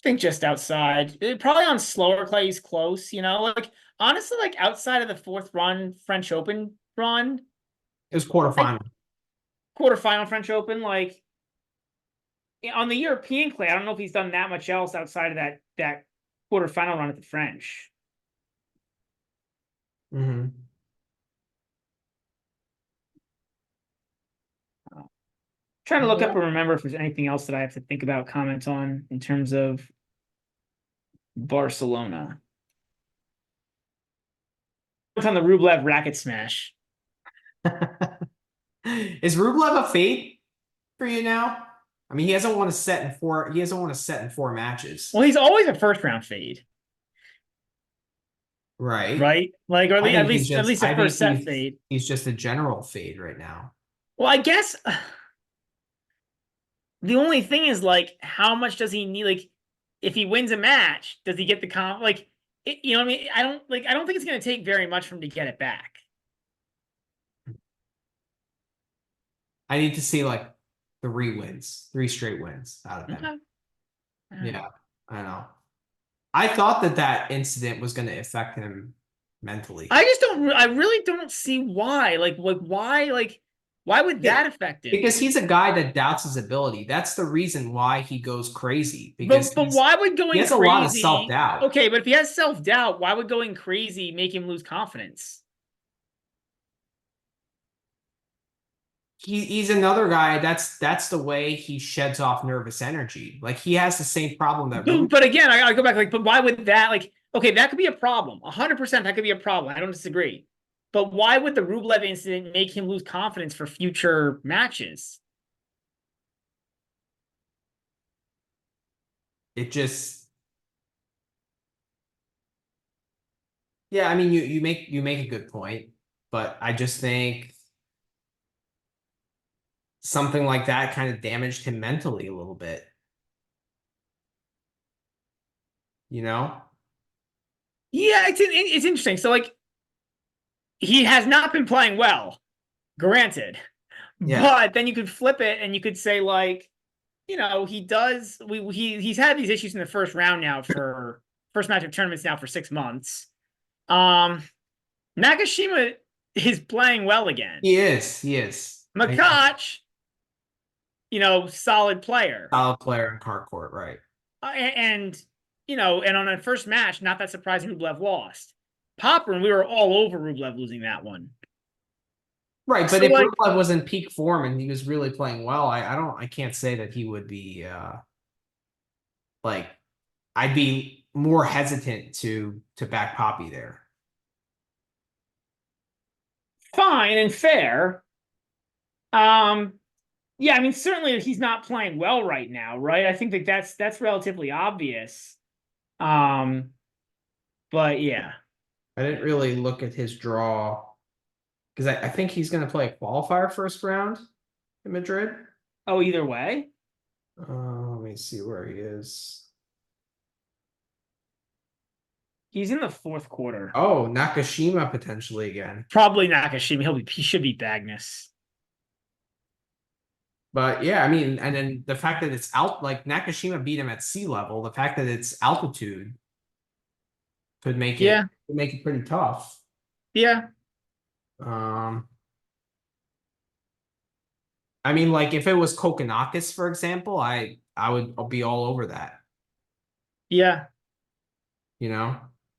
Think just outside. Probably on slower clay, he's close, Like, honestly, like outside of the fourth run French Open run, It was like quarterfinal. quarterfinal French Open, like on the European clay, I don't know if he's done that much else outside of that quarterfinal run at the French. Mm-hmm. Trying to look up and remember if there's anything else that I have to think about, comment on in terms of Barcelona. It's on the Rublev racket smash. Is Rublev a fade for you now? I mean, he hasn't won a set in four. He hasn't won a set in 4 matches. Well, he's always a first round fade, Right. right? Like, or I at think least a I think first set fade. he's just a general fade right now. Well, I guess the only thing is like, how much does he need? Like, if he wins a match, does he get the comp? Like, you know what I mean? I don't think it's going to take very much for him to get it back. I need to see like 3 straight wins out of him. Okay. Yeah, I know. I thought that incident was going to affect him mentally. I just don't. I really don't see why. Why Why would that affect him? Because he's a guy that doubts his ability. That's the reason why he goes crazy. Because But why would he going has a lot of crazy? self-doubt. Okay, but if he has self-doubt, why would going crazy make him lose confidence? He's another guy. That's the way he sheds off nervous energy. Like he has the same problem that Rune. But again, I go back like, but why would that like? Okay, that could be a problem. 100% that could be a problem. I don't disagree. But why would the Rublev incident make him lose confidence for future matches? It just, yeah. I mean, you make a good point, but I just think something like that kind of damaged him mentally a little bit. You know? Yeah, it's interesting. So like, he has not been playing well, granted. Yeah. But then you could flip it and you could say like, you know, he does. He's had these issues in the first round now for first match of tournaments now for 6 months. Nakashima is playing well again. He is. He is. Makach, you know, solid player. Solid player in car court, right? And you know, and on a first match, not that surprising Rublev lost. Popper, and we were all over Rublev losing that one. Right, but So, if like, Rublev was in peak form and he was really playing well, I can't say that he would be like I'd be more hesitant to back Poppy there. fine and fair. Yeah, I mean, certainly he's not playing well right now, right? I think that that's relatively obvious. But yeah. I didn't really look at his draw because I think he's going to play a qualifier first round in Madrid. Oh, either way. Let me see where he is. He's in the fourth quarter. Oh, Nakashima potentially again. Probably Nakashima. He should be Bagnus. But yeah, I mean, and then the fact that it's out, like Nakashima beat him at sea level, the fact that it's altitude could make it pretty tough. Yeah. I mean, like if it was Kokkinakis, for example, I would be all over that. Yeah. You know?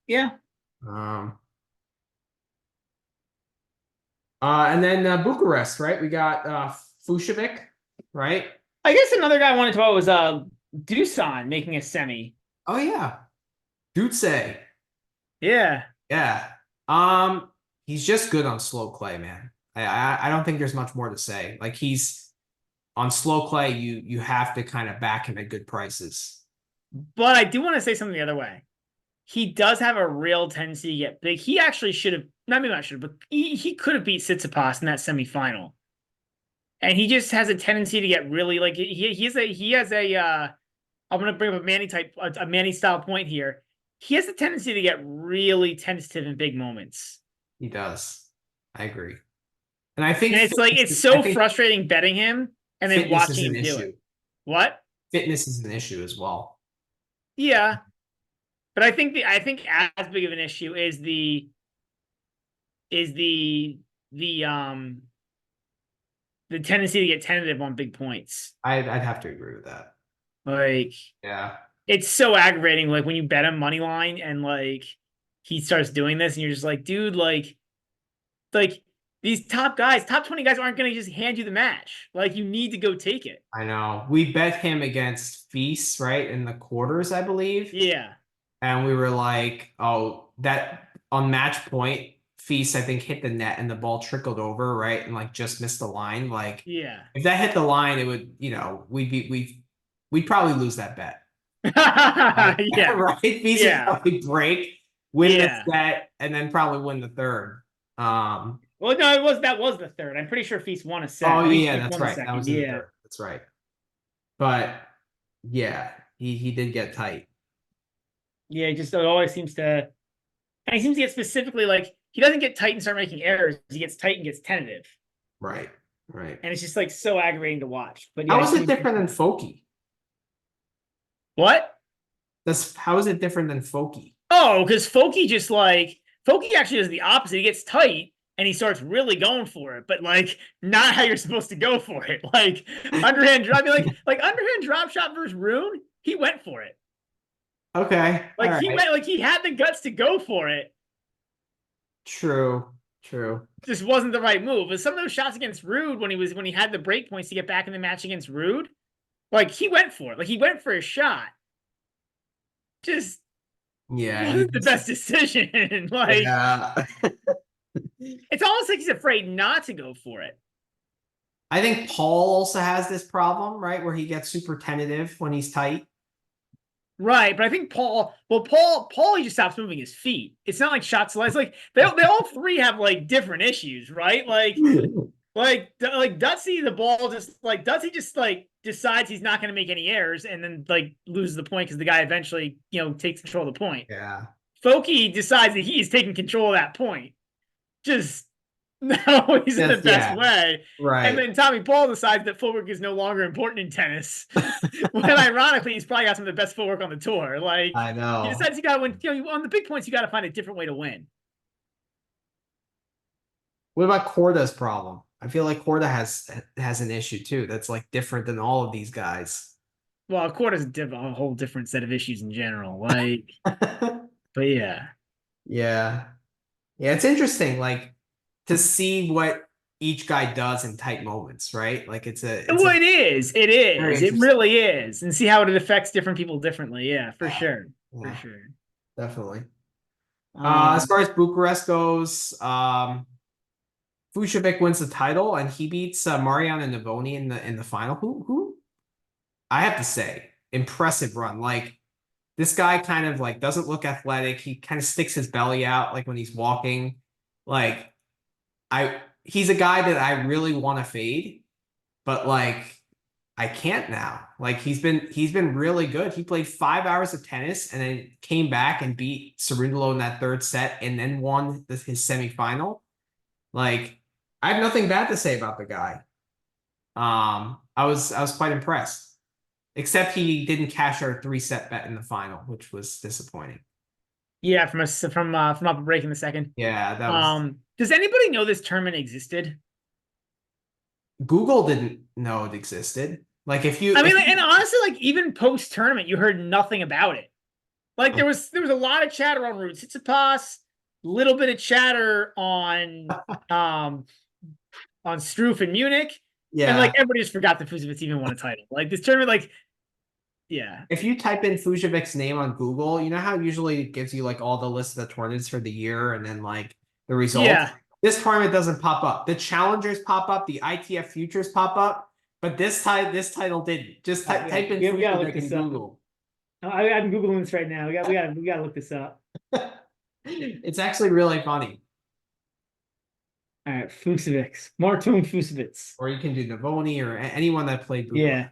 Yeah. And then Bucharest, right? We got Fucsovics, right? I guess another guy I wanted to talk was Dusan making a semi. Oh yeah. Dutse. Yeah. Yeah. He's just good on slow clay, man. I don't think there's much more to say. Like he's on slow clay, you have to kind of back him at good prices. But I do want to say something the other way. He does have a real tendency to get big. He actually should have, not maybe not should have, but he could have beat Tsitsipas in that semifinal. And he just has a tendency to get really like he has a I'm gonna bring up a Manny style point here. He has a tendency to get really tentative in big moments. He does. I agree. And I think it's like it's so frustrating betting him and then watching him do it. What? Fitness is an issue as well. Yeah. But I think as big of an issue is the tendency to get tentative on big points. I'd have to agree with that. Like, yeah, it's so aggravating. Like when you bet him money line and like he starts doing this, and you're just like, dude, like these top 20 guys aren't going to just hand you the match. Like you need to go take it. I know. We bet him against Feast, right, in the quarters, I believe. Yeah. And we were like, oh, that on match point, Feast, I think, hit the net and the ball trickled over, right? And like just missed the line. Like, yeah, if that hit the line, it would, you know, we'd probably lose that bet. Right? Yeah. Right? Feast would probably break, win the set, and then probably win the third. Well, no, that was the third. I'm pretty sure Feast won a set. Oh yeah, that's right. That was the third. That's right. But yeah, he did get tight. Yeah, it always seems to, and he seems to get specifically like he doesn't get tight and start making errors. He gets tight and gets tentative. Right. Right. And it's just like so aggravating to watch. But how is it different than Foki? What? How is it different than Foki? Oh, because Foki actually does the opposite. He gets tight and he starts really going for it, but like not how you're supposed to go for it. Like underhand drop, like underhand drop shot versus Rune, he went for it. Okay. Like All he right. went, like he had the guts to go for it. True. True. Just wasn't the right move. But some of those shots against Rude when he had the break points to get back in the match against Rude, like he went for it. Like he went for a shot. Just Yeah. wasn't the best decision. Like Yeah. it's almost like he's afraid not to go for it. I think Paul also has this problem, right? Where he gets super tentative when he's tight. Right, but I think Paul, he just stops moving his feet. It's not like shot slides. Like they all three have like different issues, right? Like Dutzy, the ball just like Dutzy just like decides he's not going to make any errors, and then like loses the point because the guy eventually takes control of the point. Yeah. Foki decides that he's taking control of that point. Just no, he's in the best way. Right. And then Tommy Paul decides that footwork is no longer important in tennis. When ironically, he's probably got some of the best footwork on the tour. Like I know. he decides you got to win. On the big points, you got to find a different way to win. What about Korda's problem? I feel like Korda has an issue too. That's like different than all of these guys. Well, of course, a whole different set of issues in general. Like, but yeah. Yeah. Yeah, it's interesting, like to see what each guy does in tight moments, right? Like Well, it is. It very is. It interesting. really is. And see how it affects different people differently. Yeah, for sure. For Yeah, sure. definitely. As Um, far as Bucharest goes, Fucsovics wins the title and he beats Mariano Navoni in the final. Who I have to say, impressive run. Like this guy kind of like doesn't look athletic. He kind of sticks his belly out like when he's walking. Like he's a guy that I really want to fade, but like I can't now. Like he's been really good. He played 5 hours of tennis and then came back and beat Cerundolo in that third set and then won his semifinal. Like I have nothing bad to say about the guy. I was quite impressed. Except he didn't cash our 3-set bet in the final, which was disappointing. yeah, from up a break in the second. Yeah, that was Does anybody know this tournament existed? Google didn't know it existed. Like I mean, and honestly, like even post tournament, you heard nothing about it. Like there was a lot of chatter on Ruud Tsitsipas, little bit of chatter on Struff in Munich, and yeah. like everybody just forgot that Fucsovics even won a title. Like this tournament, like yeah, If you type in Fucsovics' name on Google, you know how usually it gives you like all the list of the tournaments for the year and then like the results. yeah. This tournament doesn't pop up. The challengers pop up, the ITF futures pop up, but this title didn't. Just type in we gotta look Fucsovics in this up. Google. I'm googling this right now. We gotta look this up. It's actually really funny. All right, Fucsovics, Martin Fucsovics. Or you can do Navoni or anyone that played Google. Yeah.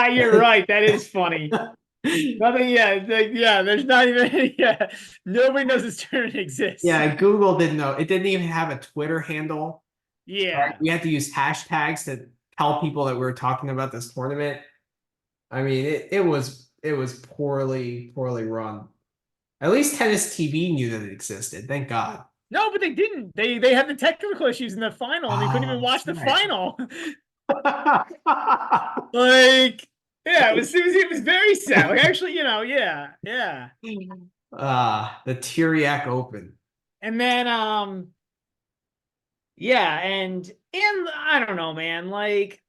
You're right. That is funny. Nothing. Yeah. There's not even. Yeah. Nobody knows this tournament exists. Yeah, Google didn't know. It didn't even have a Twitter handle. Yeah. Right? We had to use hashtags to tell people that we were talking about this tournament. I mean, it was poorly run. At least Tennis TV knew that it existed. Thank God. No, but they didn't. They had the technical issues in the final, and they couldn't even watch the final. Like, yeah, it was very sad. Like, actually, yeah. The Tiriac Open. And then, yeah, and I don't know, man. Like,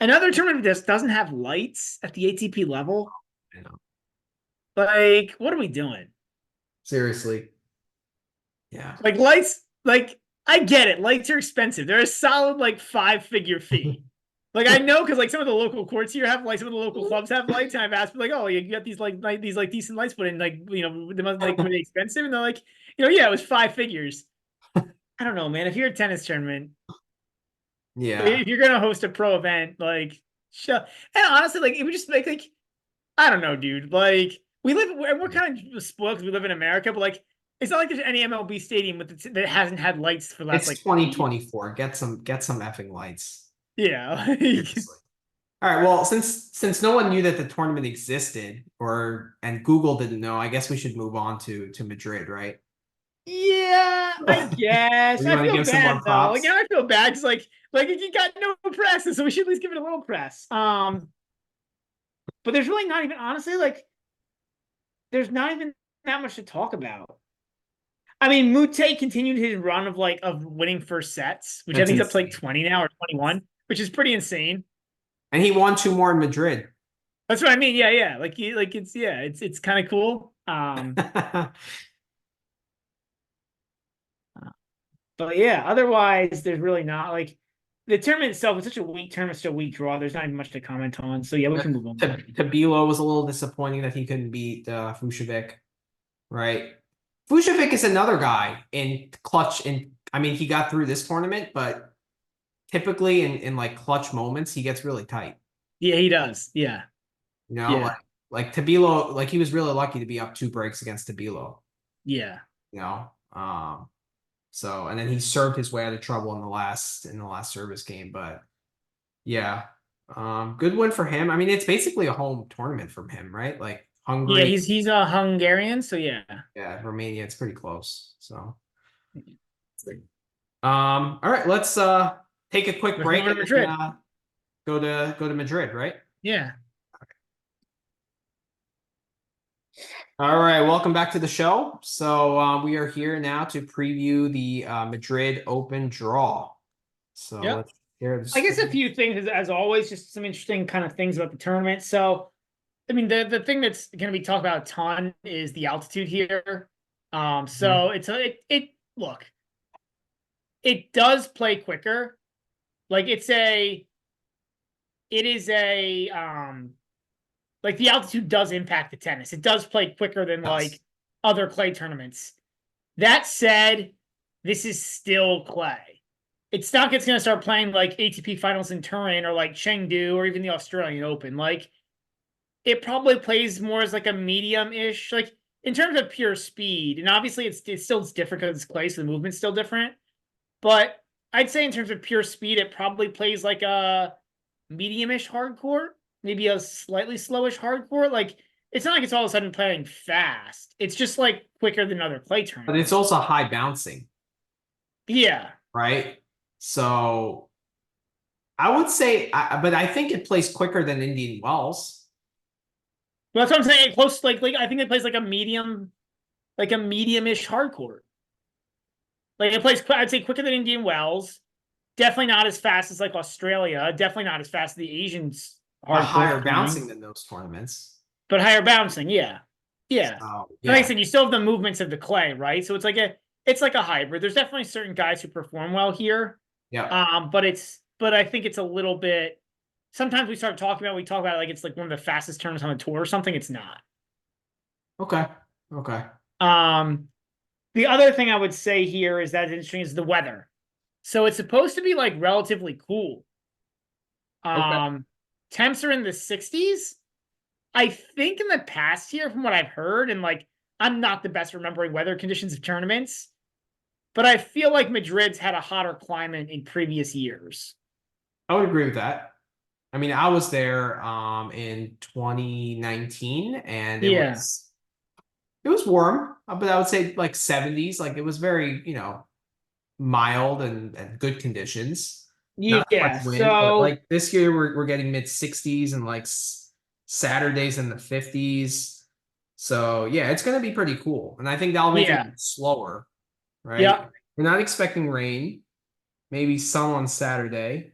another tournament that doesn't have lights at the ATP level. I know. Like, what are we doing? Seriously. Yeah. Like lights, like I get it. Lights are expensive. They're a solid like 5-figure fee. Like I know because like some of the local courts here have like some of the local clubs have lights, and I've asked like, oh, you got these like decent lights, but in like they must like really expensive, and they're like, yeah, it was 5 figures. I don't know, man. If you're a tennis tournament, Yeah. if you're gonna host a pro event, like, and honestly, like it would just make like, I don't know, dude. Like we're kind of spoiled because we live in America, but like. It's not like there's any MLB stadium that hasn't had lights for the last It's 2024. Get some effing lights. Yeah. All right. Well, since no one knew that the tournament existed, and Google didn't know, I guess we should move on to Madrid, right? Yeah, I Or guess. you I want to feel give some more bad though. Like props? I feel bad because like he got no press, so we should at least give it a little press. But there's really not even honestly like there's not even that much to talk about. I mean, Mute continued his run of winning first sets, which I That's think is up to like insane. 20 now or 21, which is pretty insane. And he won 2 more in Madrid. That's what I mean. Yeah, yeah. It's kind of cool. But yeah, otherwise there's really not like the tournament itself is such a weak tournament, such a weak draw. There's not even much to comment on. So yeah, we can move on. Tabilo was a little disappointing that he couldn't beat Fucsovics, right? Fucsovics is another guy in clutch. And I mean, he got through this tournament, but typically in like clutch moments, he gets really tight. Yeah, he does. Yeah. You know, Yeah. like Tabilo, like he was really lucky to be up 2 breaks against Tabilo. Yeah. You know, so and then he served his way out of trouble in the last service game, but yeah, good win for him. I mean, it's basically a home tournament from him, right? Like Yeah, Hungary, he's a Hungarian, so yeah. yeah, Romania, it's pretty close. So, all right, let's take a quick Let's move break on to and then Madrid. go to Madrid, right? Yeah. All right, welcome back to the show. So we are here now to preview the Madrid Open draw. So Yep. let's share the I guess a screen. few things as always, just some interesting kind of things about the tournament. So I mean the thing that's gonna be talked about a ton is the altitude here. So it look, it does play quicker. Like it is a like the altitude does impact the tennis. It does play quicker than Yes. like other clay tournaments. That said, this is still clay. It's not going to start playing like ATP finals in Turin or like Chengdu or even the Australian Open. Like it probably plays more as like a medium-ish, like in terms of pure speed. And obviously it's still different because it's clay, so the movement's still different. But I'd say in terms of pure speed, it probably plays like a medium-ish hardcore, maybe a slightly slowish hardcore. Like it's not like it's all of a sudden playing fast. It's just like quicker than other clay But it's tournaments. also high bouncing, Yeah. right? So I would say, but I think it plays quicker than Indian Wells. Well, that's what I'm saying. Close, like I think it plays like a medium-ish hardcore. Like it plays, I'd say quicker than Indian Wells. Definitely not as fast as like Australia. Definitely not as fast as the Asians But hardcore higher playing, bouncing than those tournaments. but higher bouncing. Yeah, yeah. So And like I yeah, said, you still have the movements of the clay, right? So it's like a hybrid. There's definitely certain guys who perform well here. yeah. But I think it's a little bit. Sometimes we talk about it like it's like one of the fastest tournaments on the tour or something. It's not. Okay, okay, Um, the other thing I would say here is that interesting is the weather. So it's supposed to be like relatively cool. okay. Temps are in the 60s. I think in the past here, from what I've heard, and like I'm not the best remembering weather conditions of tournaments, but I feel like Madrid's had a hotter climate in previous years. I would agree with that. I mean, I was there in 2019, and Yeah. it was warm, but I would say like 70s. Like it was very, mild and good conditions. Not too Yeah. much wind, but So like this year we're getting mid 60s and like Saturdays in the 50s. So yeah, it's gonna be pretty cool. And I think that'll make it yeah. slower, right? Yeah. We're not expecting rain, maybe sun on Saturday.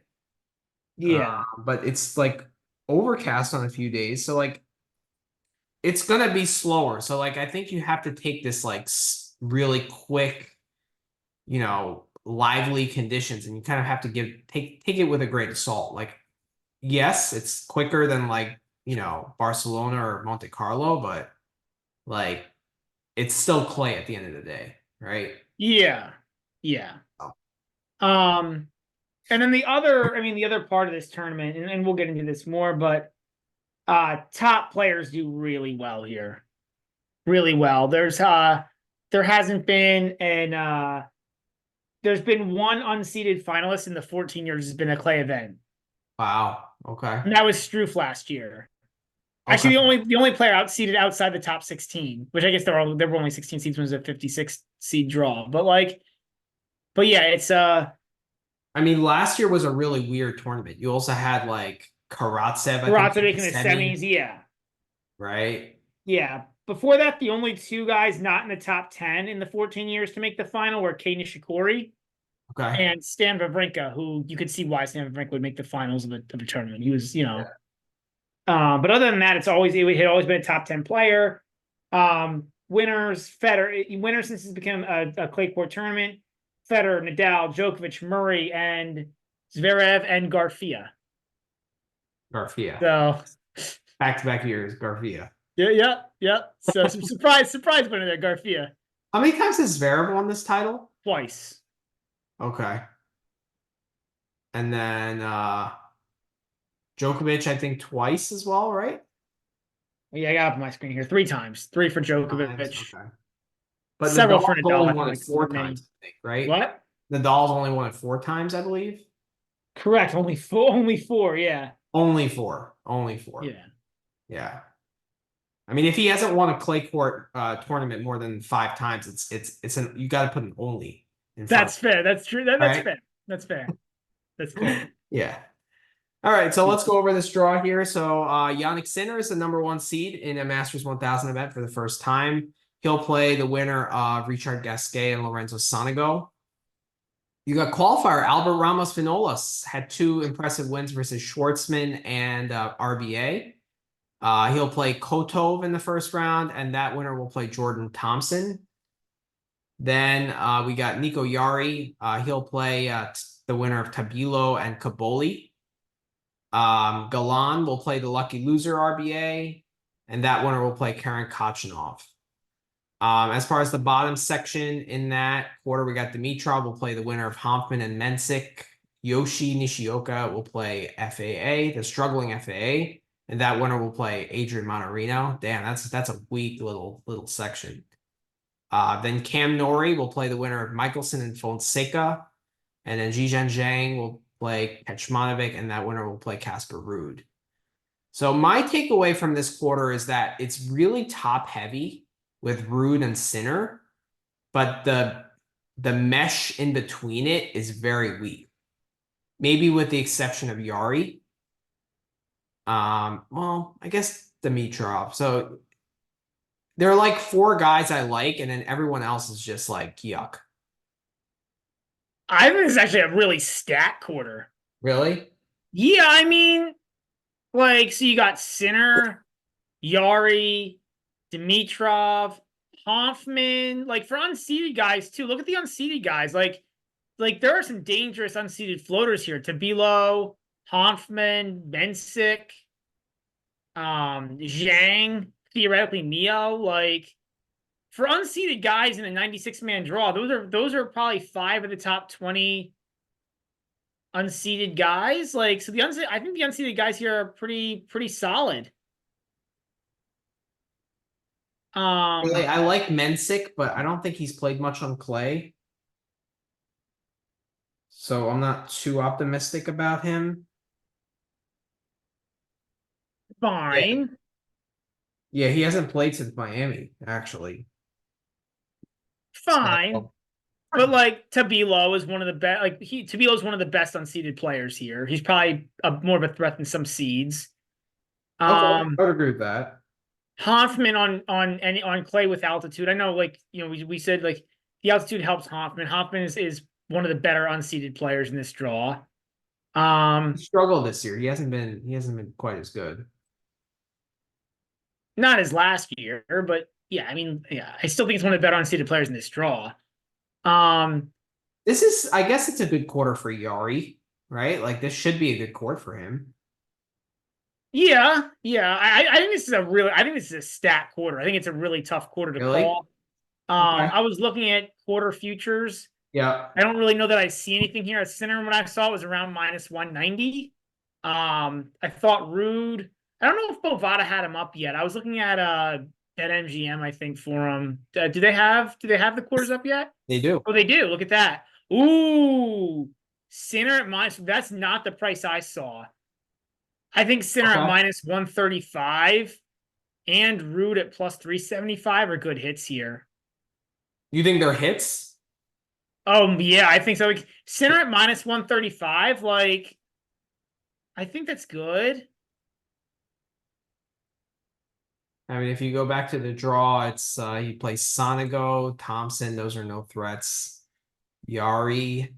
Yeah. But it's like overcast on a few days. So like it's gonna be slower. So like I think you have to take this like really quick, lively conditions, and you kind of have to take it with a grain of salt. Like yes, it's quicker than like Barcelona or Monte Carlo, but like it's still clay at the end of the day, right? Yeah. Yeah. Oh, Um, and then the other part of this tournament, and we'll get into this more, but top players do really well here. Really well. There hasn't been an there's been one unseeded finalist in the 14 years it's been a clay event. wow. Okay. And that was Struff last year. Actually, Okay. the only player seeded outside the top 16, which I guess there were only 16 seeds when it was a 56 seed draw. But yeah, it's I mean, last year was a really weird tournament. You also had like Karatsev, I think, in Karatsevic the in the semi, semis. Yeah, right? yeah. Before that, the only two guys not in the top 10 in the 14 years to make the final were Kei Nishikori Okay. and Stan Wawrinka, who you could see why Stan Wawrinka would make the finals of the tournament. He was, you know, but other than that, it had always been a top 10 player. Winners since it's become a clay court tournament. Federer, Nadal, Djokovic, Murray, and Zverev and Garcia. Garcia. So Back-to-back years, Garcia. yeah. So some surprise winner there, Garcia. How many times has Zverev won this title? Twice. Okay. And then Djokovic, I think twice as well, right? Yeah, I got up on my screen here. 3 times. 3 for Times. Djokovic. Okay. But Several for Nadal's Nadal, only I think won it like four many. times, I think, right? What? Nadal's only won it 4 times, I believe. Correct. Only 4, yeah. Only four. Only four. Yeah. Yeah. I mean, if he hasn't won a clay court tournament more than 5 times, you got to put an only in front. That's fair. That's true. That's right? fair. That's fair. That's fair. Yeah. All right, so let's go over this draw here. So Yannick Sinner is the #1 seed in a Masters 1000 event for the first time. He'll play the winner of Richard Gasquet and Lorenzo Sonego. You got qualifier Albert Ramos Vinolas had 2 impressive wins versus Schwartzman and RBA. He'll play Kotov in the first round, and that winner will play Jordan Thompson. Then we got Nico Yari. He'll play the winner of Tabilo and Kaboli. Galan will play the lucky loser RBA, and that winner will play Karen Kachanov. As far as the bottom section in that quarter, we got Dimitrov will play the winner of Hoffman and Mensik. Yoshi Nishioka will play FAA, the struggling FAA, and that winner will play Adrian Monterino. Damn, that's a weak little section. Then Cam Norrie will play the winner of Michelson and Fonseca, and then Zhizhen Zhang will play Kecmanovic, and that winner will play Casper Ruud. So my takeaway from this quarter is that it's really top heavy with Ruud and Sinner, but the mesh in between it is very weak. Maybe with the exception of Yari. Well, I guess Dimitrov. So there are like 4 guys I like, and then everyone else is just like yuck. I think this is actually a really stat quarter. Really? Yeah, I mean, so you got Sinner, Yari, Dimitrov, Hoffman. Like for unseeded guys too. Look at the unseeded guys. Like there are some dangerous unseeded floaters here. Tabilo, Hoffman, Mensik, Zhang, theoretically Neo. Like for unseeded guys in a 96-man draw, those are probably 5 of the top 20 unseeded guys. Like so I think the unseeded guys here are pretty solid. Really, I like Mensik, but I don't think he's played much on clay. So I'm not too optimistic about him. Fine. Yeah, he hasn't played since Miami, actually. Fine. So, But like Tabilo is one of the best. Tabilo is one of the best unseeded players here. He's probably more of a threat than some seeds. okay, I would agree with that. Hoffman on clay with altitude. I know, we said like the altitude helps Hoffman. Hoffman is one of the better unseeded players in this draw. He struggled this year. He hasn't been quite as good. Not as last year, but yeah, I mean, yeah, I still think it's one of the better unseeded players in this draw. This is, I guess it's a good quarter for Yari, right? Like this should be a good court for him. Yeah. I think this is a stat quarter. I think it's a really tough quarter to call. Okay. I was looking at quarter futures. Yeah. I don't really know that I see anything here. At Sinner, what I saw was around -190. I thought Ruud. I don't know if Bovada had him up yet. I was looking at MGM, I think, for him. Do they have the quarters up yet? They do. Oh, they do. Look at that. Ooh, Sinner at minus. That's not the price I saw. I think Sinner at Okay. minus 135 and Ruud at plus 375 are good hits here. You think they're hits? Oh yeah, I think so. Like Sinner at minus 135, like I think that's good. I mean, if you go back to the draw, it's he plays Sonego, Thompson. Those are no threats. Yari.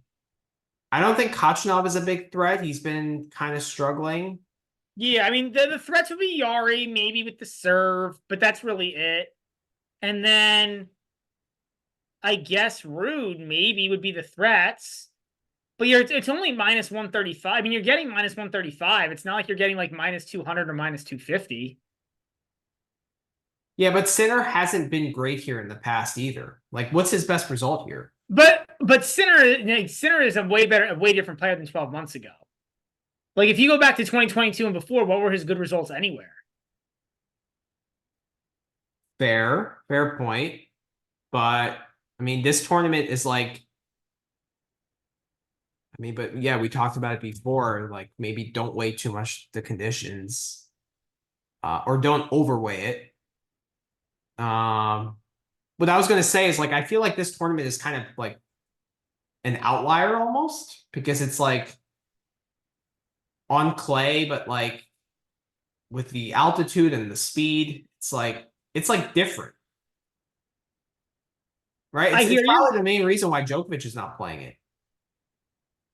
I don't think Kachanov is a big threat. He's been kind of struggling. Yeah, I mean the threats would be Yari, maybe with the serve, but that's really it. And then I guess Ruud maybe would be the threats. But it's only minus 135. I mean, you're getting minus 135. It's not like you're getting like minus 200 or minus 250. Yeah, but Sinner hasn't been great here in the past either. Like, what's his best result here? But Sinner is a way different player than 12 months ago. Like if you go back to 2022 and before, what were his good results anywhere? Fair point. But I mean, this tournament is like, I mean, but yeah, we talked about it before. Like, maybe don't weigh too much the conditions, or don't overweigh it. What I was gonna say is like, I feel like this tournament is kind of like an outlier almost because it's like on clay, but like with the altitude and the speed, it's like different, right? I It's hear you. probably the main reason why Djokovic is not playing it.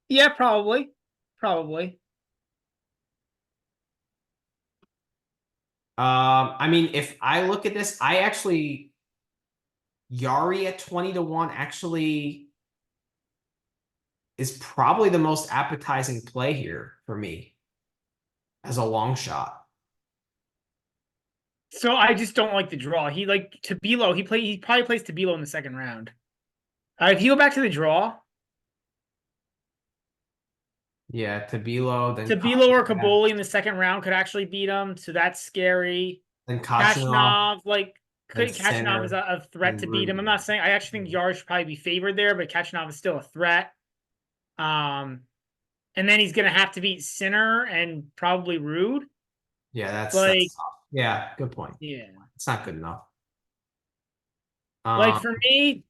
Yeah, probably. Probably. I mean, if I look at this, I actually Yari at 20-1 actually is probably the most appetizing play here for me as a long shot. So I just don't like the draw. He like Tabilo. He probably plays Tabilo in the second round. If you go back to the draw, Yeah, Tabilo, then Tabilo or Kachanov, Kaboli in the second round could actually beat him. So that's scary. then Kachanov, Kachanov, like then Kachanov is Sinner, a threat then to beat him. I'm Rune. not saying I actually think Yar should probably be favored there, but Kachanov is still a threat. Um, and then he's gonna have to beat Sinner and probably Rude. Yeah, Like, that's tough. Yeah, good point. yeah. It's not good enough. Like Um,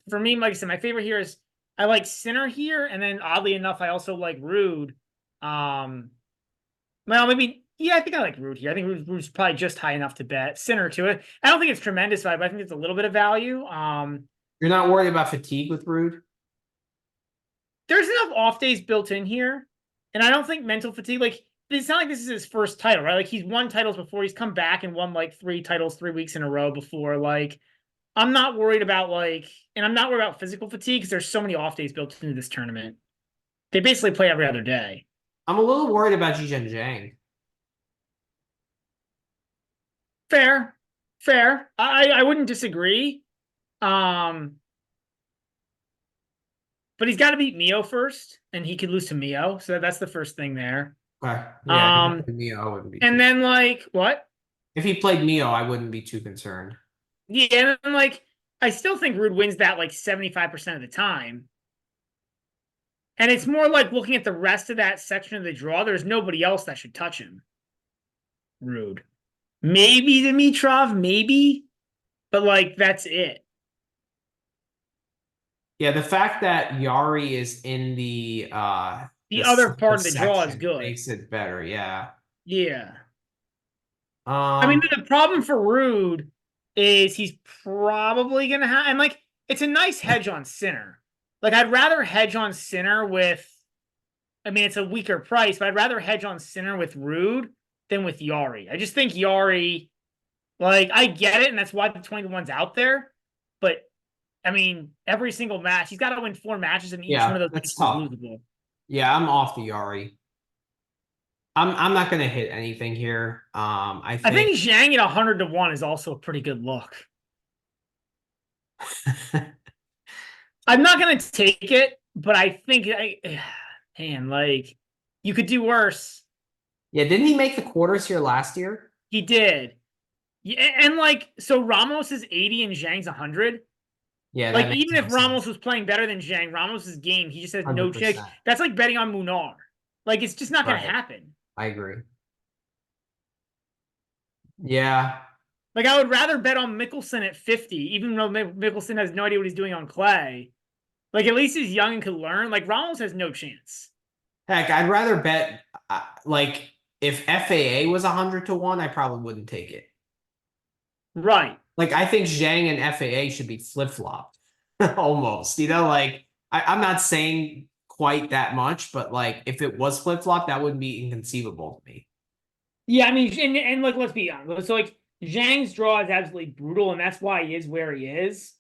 for me, like I said, my favorite here is I like Sinner here, and then oddly enough, I also like Rude. Um, well, maybe yeah, I think I like Rude here. I think Rude's probably just high enough to bet. Sinner to it. I don't think it's tremendous value, but I think it's a little bit of value. you're not worried about fatigue with Rude? There's enough off days built in here, and I don't think mental fatigue. Like it's not like this is his first title, right? Like he's won titles before. He's come back and won like 3 titles 3 weeks in a row before. Like I'm not worried about and I'm not worried about physical fatigue because there's so many off days built into this tournament. They basically play every other day. I'm a little worried about Zhizhen Zhang. Fair, fair. I wouldn't disagree. Um, but he's got to beat Mio first, and he could lose to Mio, so that's the first thing there. Okay. Yeah, if he played Mio, I wouldn't be And too. then like what? If he played Mio, I wouldn't be too concerned. Yeah, and then like I still think Rude wins that like 75% of the time. And it's more like looking at the rest of that section of the draw. There's nobody else that should touch him. Rude. Maybe Dimitrov, maybe, but like that's it. Yeah, the fact that Yari is in The other part of the draw is section good. makes it better. Yeah. Yeah. I mean, Um, the problem for Rude is he's probably gonna have, and like it's a nice hedge on Sinner. Like I'd rather hedge on Sinner with, I mean, it's a weaker price, but I'd rather hedge on Sinner with Rude than with Yari. I just think Yari, like, I get it, and that's why the 21's out there. But I mean, every single match, he's got to win 4 matches, and each one yeah, of those that's matches is tough. losable. Yeah, I'm off the Yari. I'm not gonna hit anything here. I I think think Zhang at 100-1 is also a pretty good look. I'm not gonna take it, but I think man, like you could do worse. Yeah, didn't he make the quarters here last year? He did. Yeah, and like so Ramos is 80 and Zhang's 100. Yeah, Like that makes even no if Ramos sense. was playing better than Zhang, Ramos's game, he just has no chance. 100%. That's like betting on Munar. Like it's just not gonna Right. happen. I agree. Yeah. Like, I would rather bet on Mickelson at 50, even though Mickelson has no idea what he's doing on clay. Like, at least he's young and can learn. Like, Ramos has no chance. Heck, I'd rather bet like if FAA was 100 to 1, I probably wouldn't take it. Right. Like I think Zhang and FAA should be flip-flopped almost. Like I'm not saying quite that much, but like if it was flip-flop, that wouldn't be inconceivable to me. Yeah, I mean, and like, let's be honest. So, like, Zhang's draw is absolutely brutal, and that's why he is where he is.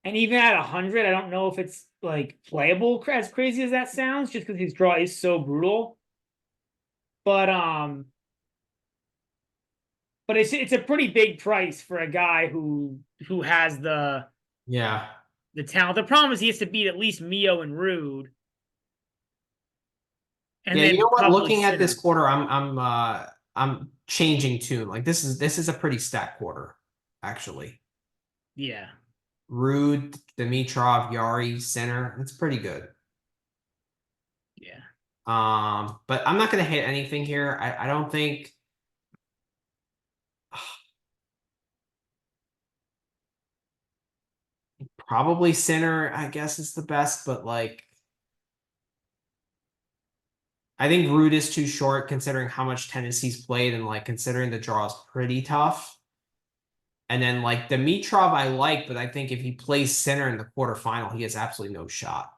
And even at 100, I don't know if it's like playable as crazy as that sounds, just because his draw is so brutal. But it's a pretty big price for a guy who has Yeah. the talent. The problem is he has to beat at least Mio and Rude, and Yeah, you then know what? probably Looking at this Sinner. quarter, I'm changing tune. Like this is a pretty stacked quarter, actually. Yeah. Rude, Dimitrov, Yari, center. It's pretty good. Yeah. But I'm not gonna hit anything here. I don't think probably center, I guess, is the best, but like I think Rude is too short considering how much tennis he's played and like considering the draw is pretty tough. And then like Dimitrov, I like, but I think if he plays center in the quarterfinal, he has absolutely no shot.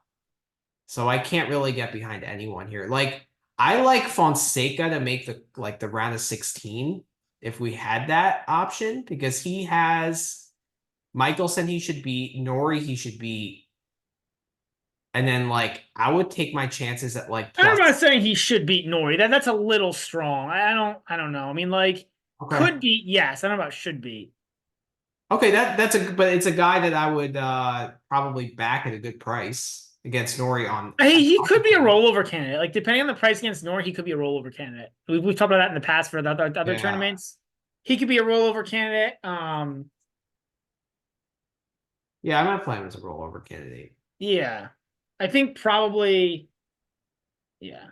So I can't really get behind anyone here. Like I like Fonseca to make the round of 16 if we had that option because he has Michelson he should beat, Nori he should beat, and then like I would take my chances at like I'm plus. not saying he should beat Nori. That's a little strong. I don't know. I mean, like, Okay. could beat, yes. I don't know about should beat. Okay, but it's a guy that I would probably back at a good price against Nori on. He could be a rollover candidate. Like, depending on the price against Nori, he could be a rollover candidate. We've talked about that in the past for the other Yeah. tournaments. He could be a rollover candidate. Yeah, I'm not playing him as a rollover candidate. Yeah. I think probably, yeah.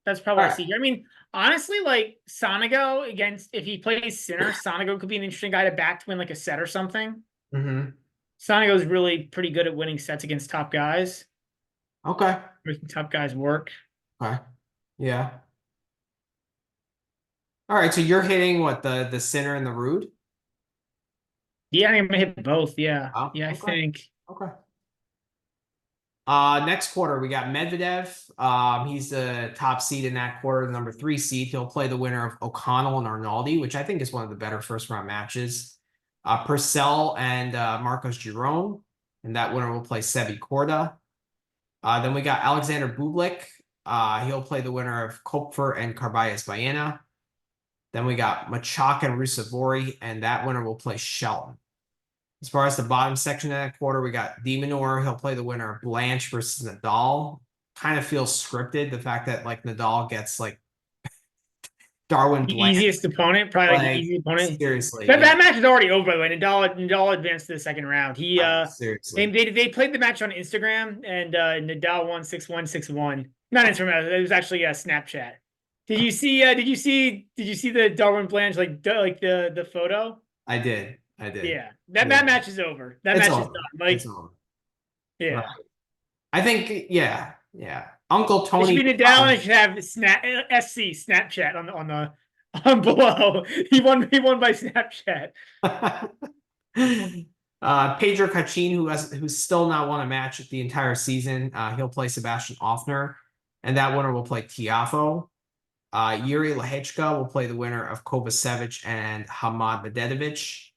That's probably All a right. secret. I mean, honestly, like Sonego against if he plays center, Sonego could be an interesting guy to back to win like a set or something. Mm-hmm. Sonego's really pretty good at winning sets against top guys, Okay. making top guys work. Okay. Yeah. All right. So you're hitting what the center and the Rude? Yeah, I think I'm gonna hit both. Yeah. Oh, Yeah, I okay. think. Okay. Next quarter we got Medvedev. He's the top seed in that quarter, the number 3 seed. He'll play the winner of O'Connell and Arnaldi, which I think is one of the better first round matches. Purcell and Marcos Giron, and that winner will play Sebi Korda. Then we got Alexander Bublik. He'll play the winner of Kopfer and Carballes Baena. Then we got Machak and Rusevori, and that winner will play Shelton. As far as the bottom section of that quarter, we got Demonor. He'll play the winner of Blanche versus Nadal. Kind of feels scripted. The fact that like Nadal gets like Darwin The Blanche. easiest opponent, probably like the Like easiest opponent. seriously, That, yeah. that match is already over, by the way. Nadal advanced to the second round. Seriously. They played the match on Instagram and Nadal won 6-1, 6-1. Not Instagram, it was actually a Snapchat. Did you see the Darwin Blanche like the photo? I did. Yeah. Yeah. That match is over. That It's match is over. done. Like, It's over. yeah. Right. I think, yeah. Uncle It Tony. should be Nadal and it should have Snapchat on below. He won by Snapchat. Pedro Cachin, who's still not won a match the entire season. He'll play Sebastian Offner, and that winner will play Tiafo. Yuri Lahechka will play the winner of Kovacevic and Hamad Medvedevic.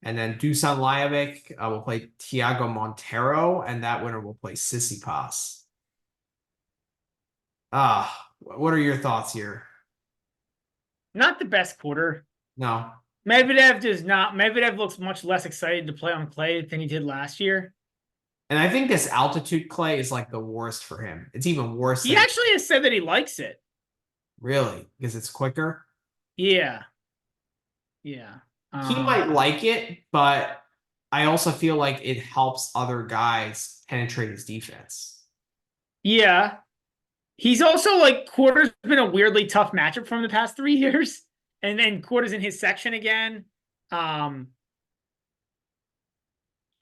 And then Dusan Lajovic will play Tiago Montero, and that winner will play Tsitsipas. What are your thoughts here? Not the best quarter. No. Medvedev does not. Medvedev looks much less excited to play on clay than he did last year. And I think this altitude clay is like the worst for him. It's even worse. He actually has said that he likes it. Really? Because it's quicker? Yeah. He might like it, but I also feel like it helps other guys penetrate his defense. Yeah. He's also like quarter's been a weirdly tough matchup from the past 3 years. And then Quarter's in his section again.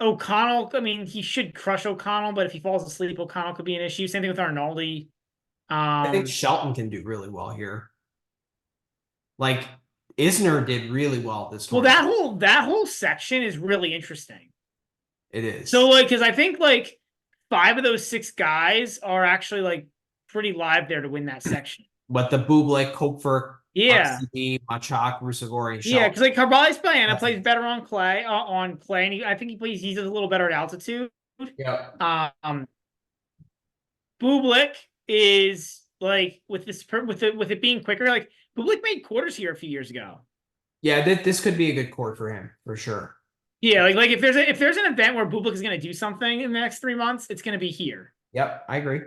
O'Connell, I mean, he should crush O'Connell, but if he falls asleep, O'Connell could be an issue. Same thing with Arnoldi. I think Shelton can do really well here. Like Isner did really well this well, tournament. that whole section is really interesting. It is. So like, because I think like 5 of those 6 guys are actually like pretty live there to win that section. But the Bublik, Kopfer, Yeah. RCB, Machak, Rusevori, and Yeah, Shelton. because like Carvalho's Baena plays better on clay, and I think he's a little better at altitude. Yeah. Bublik is like with it being quicker. Like Bublik made quarters here a few years ago. Yeah, this could be a good court for him for sure. Yeah, like if there's an event where Bublik is going to do something in the next 3 months, it's going to be here. Yep, I agree.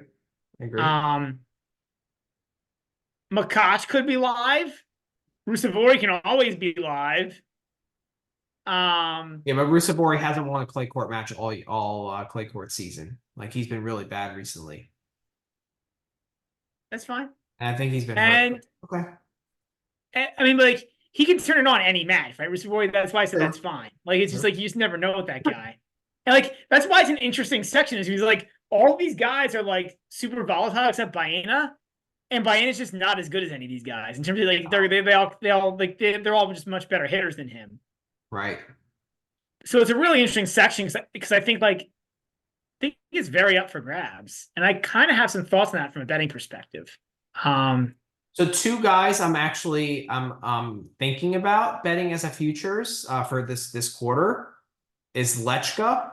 Makac could be live. Rusevori can always be live. Yeah, but Rusevori hasn't won a clay court match all clay court season. Like he's been really bad recently. That's fine. And I think he's been hurt. Okay. I mean, like he can turn it on any match, right? Rusevori, that's why I said that's fine. Like it's just like you just never know with that guy. And like that's why it's an interesting section, is he's like all these guys are like super volatile except Baena. And Baena's just not as good as any of these guys in terms of like they're all just much better hitters than him. Right. So it's a really interesting section because I think it's very up for grabs, and I kind of have some thoughts on that from a betting perspective. So 2 guys I'm thinking about betting as a futures for this quarter is Lechka.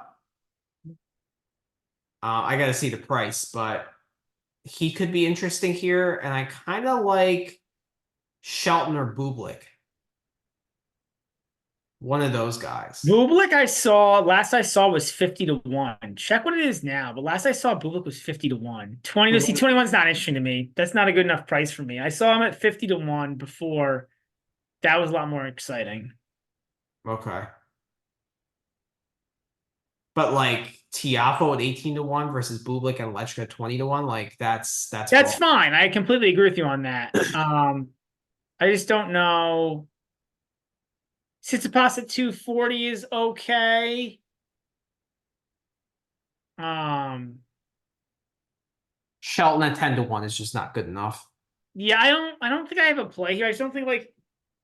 I got to see the price, but he could be interesting here, and I kind of like Shelton or Bublik. One of those guys. Bublik last I saw was 50-1. Check what it is now, but last I saw Bublik was 50-1. 21 is not interesting to me. That's not a good enough price for me. I saw him at 50-1 before. That was a lot more exciting. Okay. But like Tiafoe at 18-1 versus Bublik and Lechka 20-1, like that's fine. I completely agree with you on that. I just don't know. Tstisipas at 240 is okay. Shelton at 10-1 is just not good enough. Yeah, I don't think I have a play here. I just don't think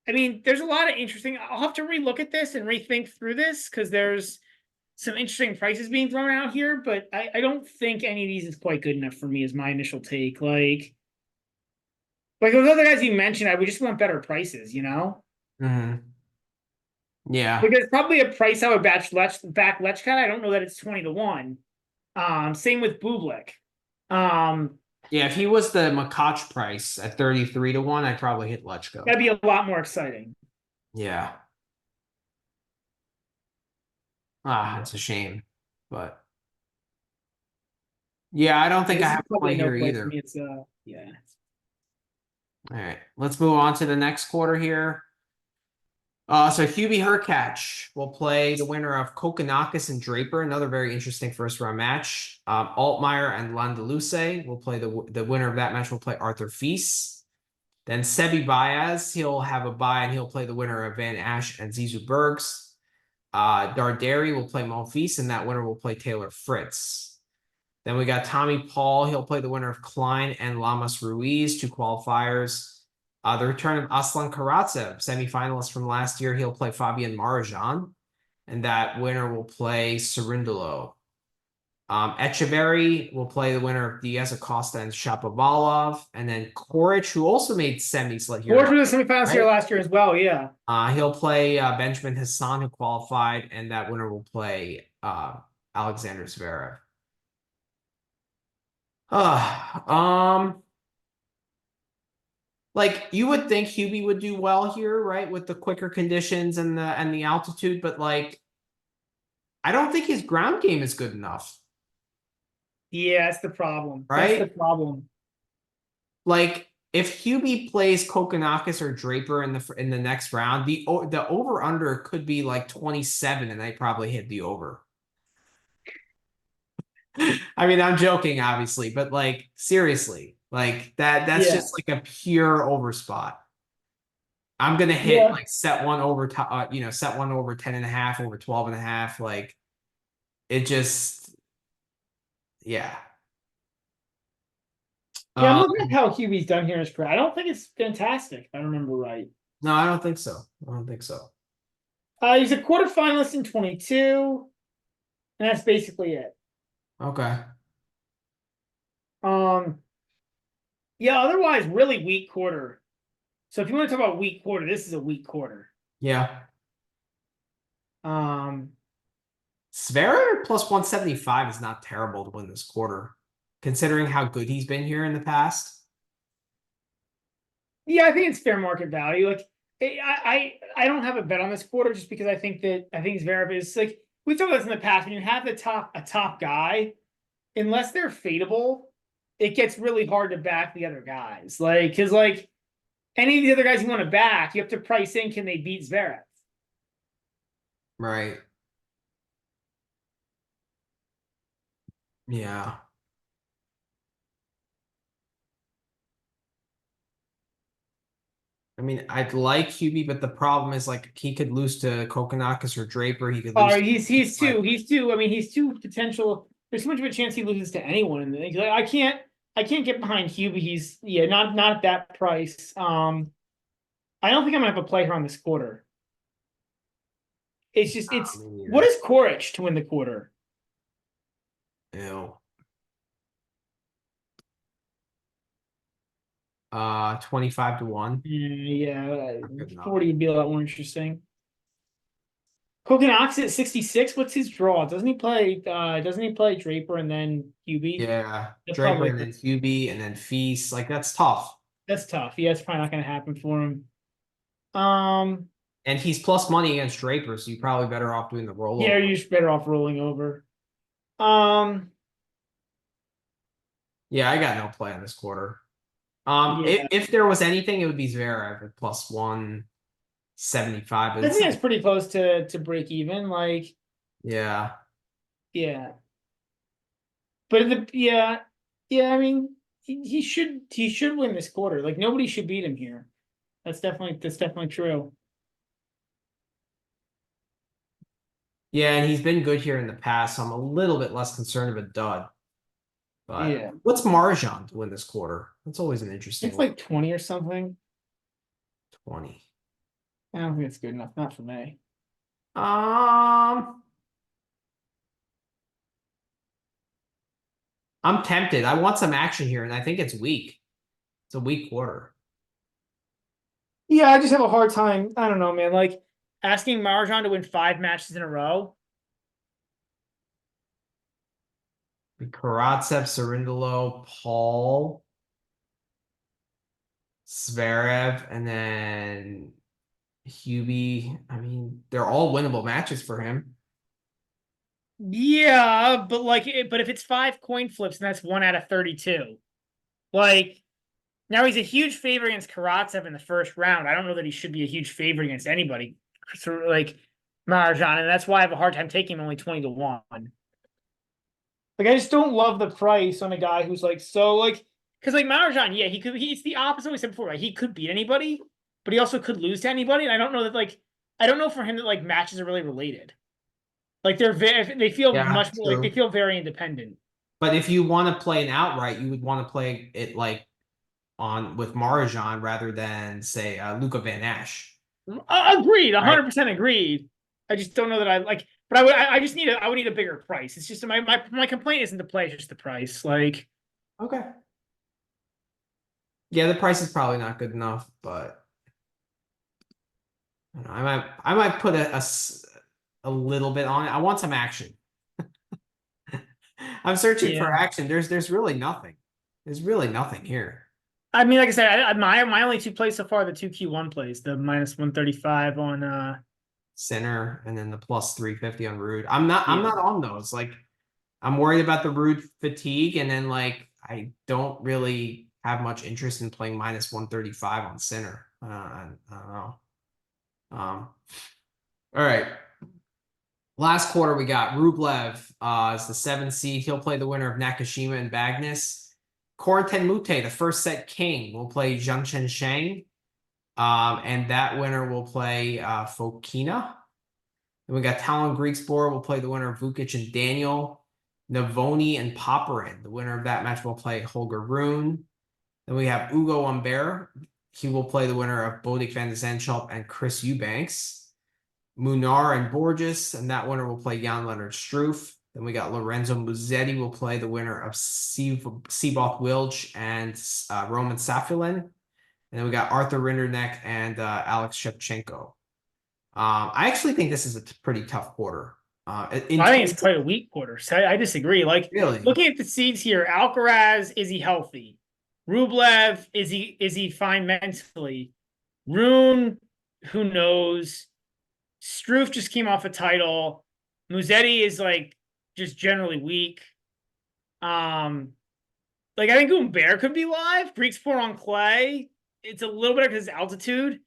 I mean, there's a lot of interesting. I'll have to relook at this and rethink through this because there's some interesting prices being thrown out here, but I don't think any of these is quite good enough for me as my initial take. Like those other guys you mentioned, I would just want better prices, you know? Mm-hmm. Yeah. But there's probably a price I would back Lechka. I don't know that it's 20-1. Same with Bublik. Yeah, if he was the Makac price at 33-1, I'd probably hit Lechka. That'd be a lot more exciting. Yeah. It's a shame, but yeah, I don't think I have to play here either. It's yeah. All right, let's move on to the next quarter here. So Hubie Hurkacz will play the winner of Kokkinakis and Draper, another very interesting first round match. Altmaier and Landaluce will play the winner of that match will play Arthur Fils. Then Sebi Baez, he'll have a bye and he'll play the winner of Van Ash and Zizou Bergs. Darderi will play Monfils, and that winner will play Taylor Fritz. Then we got Tommy Paul. He'll play the winner of Klein and Lamas Ruiz, 2 qualifiers. The return of Aslan Karatsev, semifinalist from last year. He'll play Fabian Marozsan, and that winner will play Cerundolo. Echeverry will play the winner of Diaz Acosta and Shapovalov, and then Koric, who also made semis here. Koric was a semifinalist here last year as well, yeah. He'll play Benjamin Hassan, who qualified, and that winner will play Alexander Zverev. Like you would think Hubie would do well here, right, with the quicker conditions and the altitude, but like I don't think his ground game is good enough. Yeah, that's the problem. Right? That's the problem. Like if Hubie plays Kokkinakis or Draper in the next round, the over under could be like 27, and I probably hit the over. I mean, I'm joking, obviously, but like seriously, like that's just like a pure over spot. I'm gonna hit Yeah. like set one over set one over 10.5, over 12.5. Like it just, yeah. Yeah, I'm Uh, looking at how QB's done here in his career. I don't think it's fantastic, if I remember right. no, I don't think so. I don't think so. He's a quarterfinalist in 22, and that's basically it. Okay. Um, yeah, otherwise, really weak quarter. So if you want to talk about weak quarter, this is a weak quarter. Yeah. Um, Zverev plus 175 is not terrible to win this quarter, considering how good he's been here in the past. yeah, I think it's fair market value. Like, I don't have a bet on this quarter just because I think Zverev is like we talked about this in the past. When you have a top guy, unless they're fadeable, it gets really hard to back the other guys. Like, because like any of the other guys you want to back, you have to price in, can they beat Zverev? Right. Yeah. I mean, I'd like QB, but the problem is like he could lose to Kokonakis or Draper. He could lose. Oh, he's too. I mean, he's too potential. There's too much of a chance he loses to anyone in the league. Like, I can't get behind Hugh, but he's not at that price. I don't think I'm gonna have a play here on this quarter. It's just Me what neither. is Quaritch to win the quarter? Ew. 25 to 1. Yeah, Not good enough. 40 would be a lot more interesting. Kokonakis at 66. What's his draw? Doesn't he play? Doesn't he play Draper and then QB? Yeah. That's Draper probably and then QB and then Feast. Like that's tough. that's tough. Yeah, it's probably not going to happen for him. Um, And he's plus money against Draper, so you're probably better off doing the yeah, rollover. you're just better off rolling over. Yeah, I got no play on this quarter. Yeah, If there was anything, it would be Zverev at plus 175. But I it's think that's pretty close to break even. Like, yeah. yeah, but yeah. I mean, he should win this quarter. Like nobody should beat him here. That's definitely true. Yeah, and he's been good here in the past, so I'm a little bit less concerned of a dud. But Yeah, what's Marjan to win this quarter? That's always an interesting it's one. like 20 or something. 20. I don't think it's good enough. Not for me. Um, I'm tempted. I want some action here, and I think it's weak. It's a weak quarter. Yeah, I just have a hard time. I don't know, man. Like asking Marjan to win 5 matches in a row. Karatsev, Cerundolo, Paul, Zverev, and then Hubie. I mean, they're all winnable matches for him. Yeah, but if it's 5 coin flips, and that's 1 out of 32. Like now he's a huge favorite against Karatsev in the first round. I don't know that he should be a huge favorite against anybody. So, like Marjan, and that's why I have a hard time taking him only 20 to 1. Like I just don't love the price on a guy who's like so like because like Marjan, yeah, he's the opposite of what we said before, right? He could beat anybody, but he also could lose to anybody. And I don't know that I don't know for him that like matches are really related. Like they feel Yeah, much more like they true. feel very independent. But if you want to play an outright, you would want to play it like on with Marjan rather than say Luca Van Ash, Agreed, right? 100% agreed. I just don't know that I like, but I would need a bigger price. It's just my complaint isn't the play, it's just the price. Like, Okay. Yeah, the price is probably not good enough, but I don't know, I might put a little bit on it. I want some action. I'm searching for yeah. action. There's really nothing. There's really nothing here. I mean, like I said, my only 2 plays so far are the 2Q1 plays, the minus 135 on Center and then the plus 350 on Rude. I'm yeah. not on those. Like I'm worried about the Rude fatigue, and then like I don't really have much interest in playing minus 135 on center. I don't know. All right. Last quarter we got Rublev is the 7th seed. He'll play the winner of Nakashima and Bagnis. Corentin Mute, the first set king, will play Zhangchen Shang. And that winner will play Fokina. Then we got Talon Grigspor will play the winner of Vukic and Daniel. Navoni and Popperin. The winner of that match will play Holger Rune. Then we have Ugo Humbert. He will play the winner of Bodik van de Zandschulp and Chris Eubanks. Munar and Borges, and that winner will play Jan-Lennard Struff. Then we got Lorenzo Musetti will play the winner of Seaboth Wilch and Roman Safilin. And then we got Arthur Rinderknecht and Alex Shevchenko. I actually think this is a pretty tough quarter. I think it's quite a weak quarter. So I disagree. Like, really, looking at the seeds here, Alcaraz, is he healthy? Rublev, is he fine mentally? Rune, who knows? Struff just came off a title. Musetti is like just generally weak. Like, I think Humbert could be live. Grigspor on clay. It's a little better because altitude.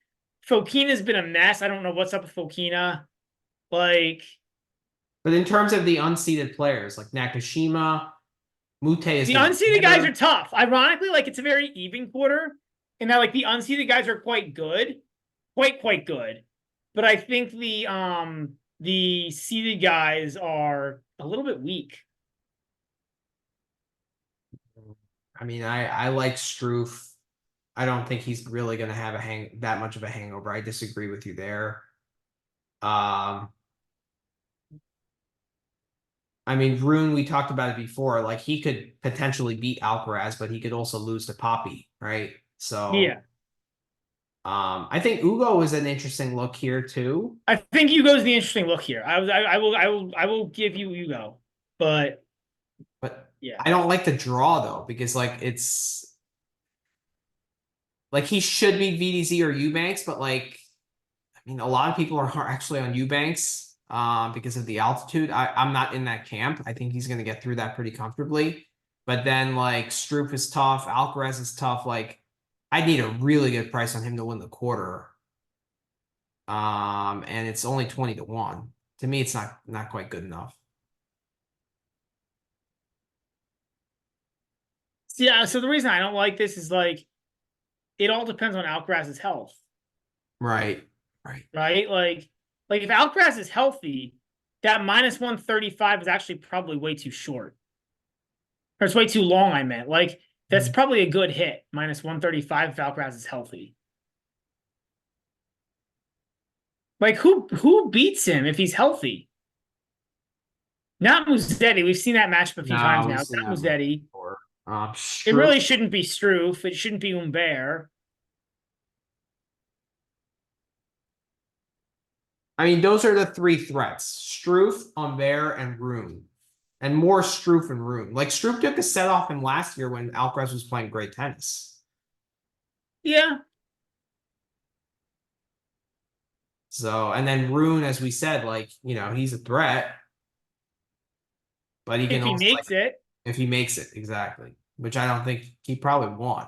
Fokina's been a mess. I don't know what's up with Fokina. Like, but in terms of the unseeded players, like Nakashima, Mute is the unseeded guys are tough. Ironically, like, it's a very even quarter, and that like the unseeded guys are quite good, quite good. But I think the seeded guys are a little bit weak. I mean, I like Struff. I don't think he's really going to have that much of a hangover. I disagree with you there. I mean, Rune, we talked about it before. Like, he could potentially beat Alcaraz, but he could also lose to Poppy, right? So Yeah. I think Ugo is an interesting look here too. I think Hugo's the interesting look here. I will give you Hugo, but yeah, I don't like the draw though, because like it's like he should be VDZ or Eubanks, but like I mean a lot of people are actually on Eubanks because of the altitude. I'm not in that camp. I think he's gonna get through that pretty comfortably. But then like Struff is tough, Alcaraz is tough. Like I'd need a really good price on him to win the quarter. And it's only 20-1. To me, it's not quite good enough. yeah. So the reason I don't like this is like it all depends on Alcaraz's health, Right. right? Like if Alcaraz is healthy, that -135 is actually probably way too short, or it's way too long. I meant like that's probably a good hit. -135 if Alcaraz is healthy. Like who beats him if he's healthy? Not Musetti. We've seen that matchup a few times now. It's not Musetti. It really shouldn't be Struff. It shouldn't be Humbert. I mean, those are the three threats: Struff, Humbert, and Rune. And more Struff and Rune. Like Struff took a set off him last year when Alcaraz was playing great tennis. Yeah. So, and then Rune, as we said, like, you know, he's a threat. But he can if he also, makes it. If he makes it, exactly. Which I don't think he probably won.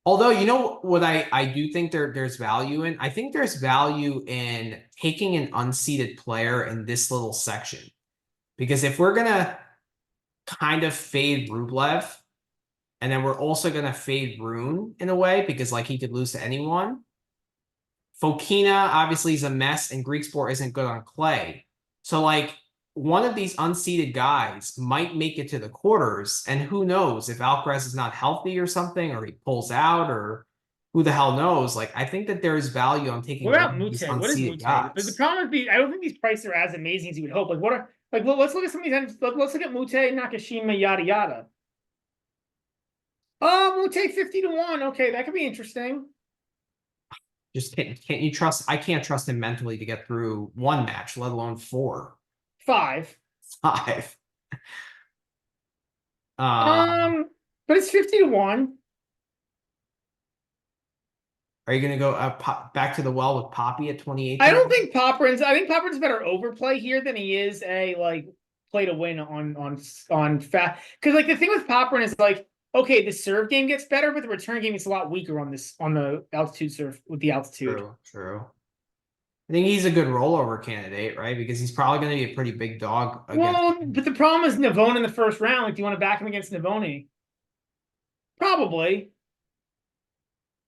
Although, you know what I do think there's value in? I think there's value in taking an unseeded player in this little section. Because if we're gonna kind of fade Rublev, and then we're also gonna fade Rune in a way, because like he could lose to anyone. Fokina obviously is a mess, and Grigspor isn't good on clay. So like one of these unseeded guys might make it to the quarters, and who knows if Alcaraz is not healthy or something, or he pulls out, or who the hell knows? Like I think that there's value on taking. What about Mute? What is Mute? But the problem would be, I don't think these prices are as amazing as you would hope. Like what are like? Well, let's look at some of these. Let's look at Mute, Nakashima, yada yada. Oh, Mute 50-1. Okay, that could be interesting. Just can't you trust? I can't trust him mentally to get through one match, let alone 4. 5. 5. But it's 50-1. Are you going to go back to the well with Poppy at 28? I don't think Popperin's. I think Popperin's better overplay here than he is a like play to win on fat. Because like the thing with Popperin is like, okay, the serve game gets better, but the return game is a lot weaker on the altitude serve with the altitude. True. I think he's a good rollover candidate, right? Because he's probably going to be a pretty big dog. Well, but the problem is Navone in the first round. Like, do you want to back him against Navone? Probably.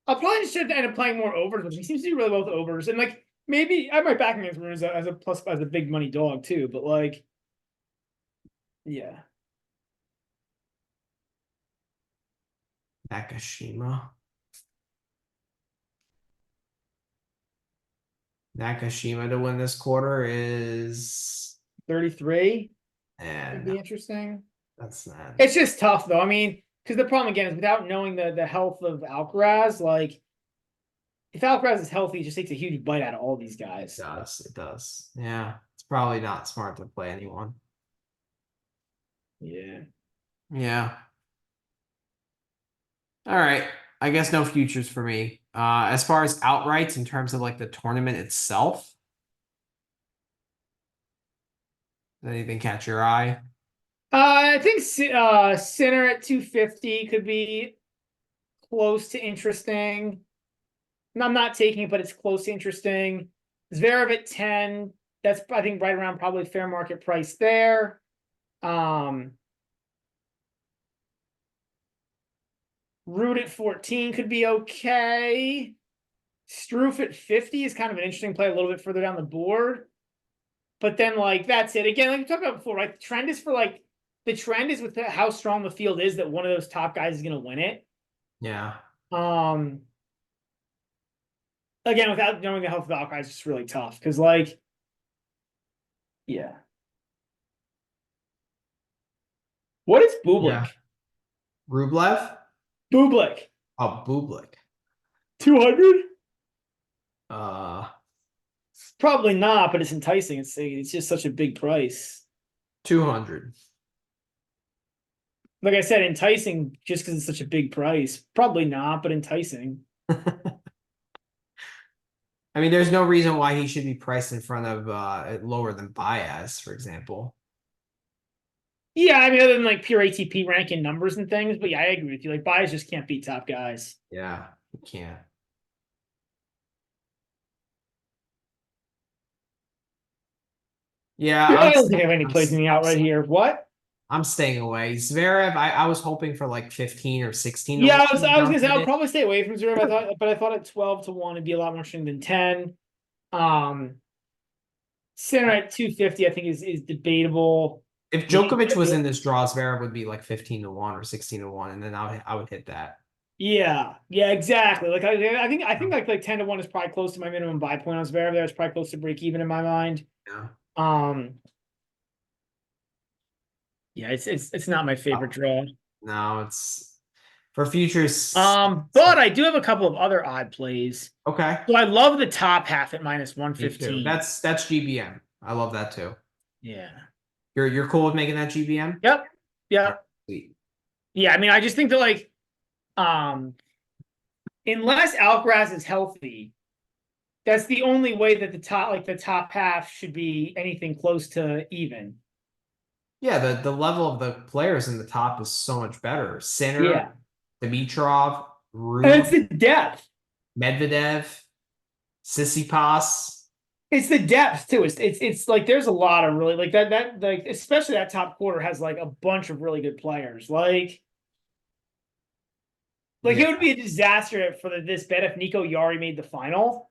I'll probably just end up playing more overs, which he seems to do really well with overs. And like maybe I might back him against Rune as a plus as a big money dog too, but like yeah. Nakashima. Nakashima to win this quarter is 33 would and be interesting. that's not It's just tough though. I mean, because the problem again is without knowing the health of Alcaraz, like if Alcaraz is healthy, it just takes a huge bite out of all these guys. it does. Yeah. It's probably not smart to play anyone. Yeah. Yeah. All right. I guess no futures for me. As far as outrights in terms of like the tournament itself, does anything catch your eye? I think Sinner at 250 could be close to interesting. And I'm not taking it, but it's close to interesting. Zverev at 10. That's I think right around probably fair market price there. Ruud at 14 could be okay. Struff at 50 is kind of an interesting play a little bit further down the board. But then, like, that's it. Again, like we talked about before, right? The trend is with how strong the field is that one of those top guys is going to win it. Yeah. Again, without knowing the health of Alcaraz, it's just really tough. Because, like, yeah. What is Bublik? Yeah. Rublev? Bublik. Oh, Bublik. 200? Uh, Probably not, but it's enticing. It's just such a big price. 200. Like I said, enticing just because it's such a big price. Probably not, but enticing. I mean, there's no reason why he should be priced in front of lower than Baez, for example. Yeah, I mean, other than like pure ATP ranking numbers and things, but yeah, I agree with you. Like, Baez just can't beat top guys. Yeah, you can't. Yeah, I don't think I have any plays in the I'm outright here. What? I'm staying away. Zverev, I was hoping for like 15 or 16 to Yeah, win I was the gonna say dunk I'll probably stay away from Zverev. I thought at 12 to 1 it'd be a lot more interesting than 10. Sinner at 250, I think is debatable. If Djokovic was in this draw, Zverev would be like 15 to 1 or 16 to 1, and then I would hit that. Yeah, exactly. Like I think like 10 to 1 is probably close to my minimum buy point on Zverev there. It's probably close to break even in my mind. Yeah. Yeah, it's not my favorite draw. No, it's for futures. But I do have a couple of other odd plays. Okay. So I love the top half at minus Me 115. too. That's GBM. I love that too. Yeah. You're cool with making that GBM? Yep. Yeah. Sweet. Yeah, I mean, I just think that like unless Alcaraz is healthy, that's the only way that the top half should be anything close to even. Yeah, the level of the players in the top is so much better. Sinner, Yeah. Dimitrov, And it's Rune, the depth. Medvedev, Tsitsipas. It's the depth too. It's like there's a lot of really like that like especially that top quarter has like a bunch of really good players. Like Yeah. it would be a disaster for this bet if Nico Yari made the final.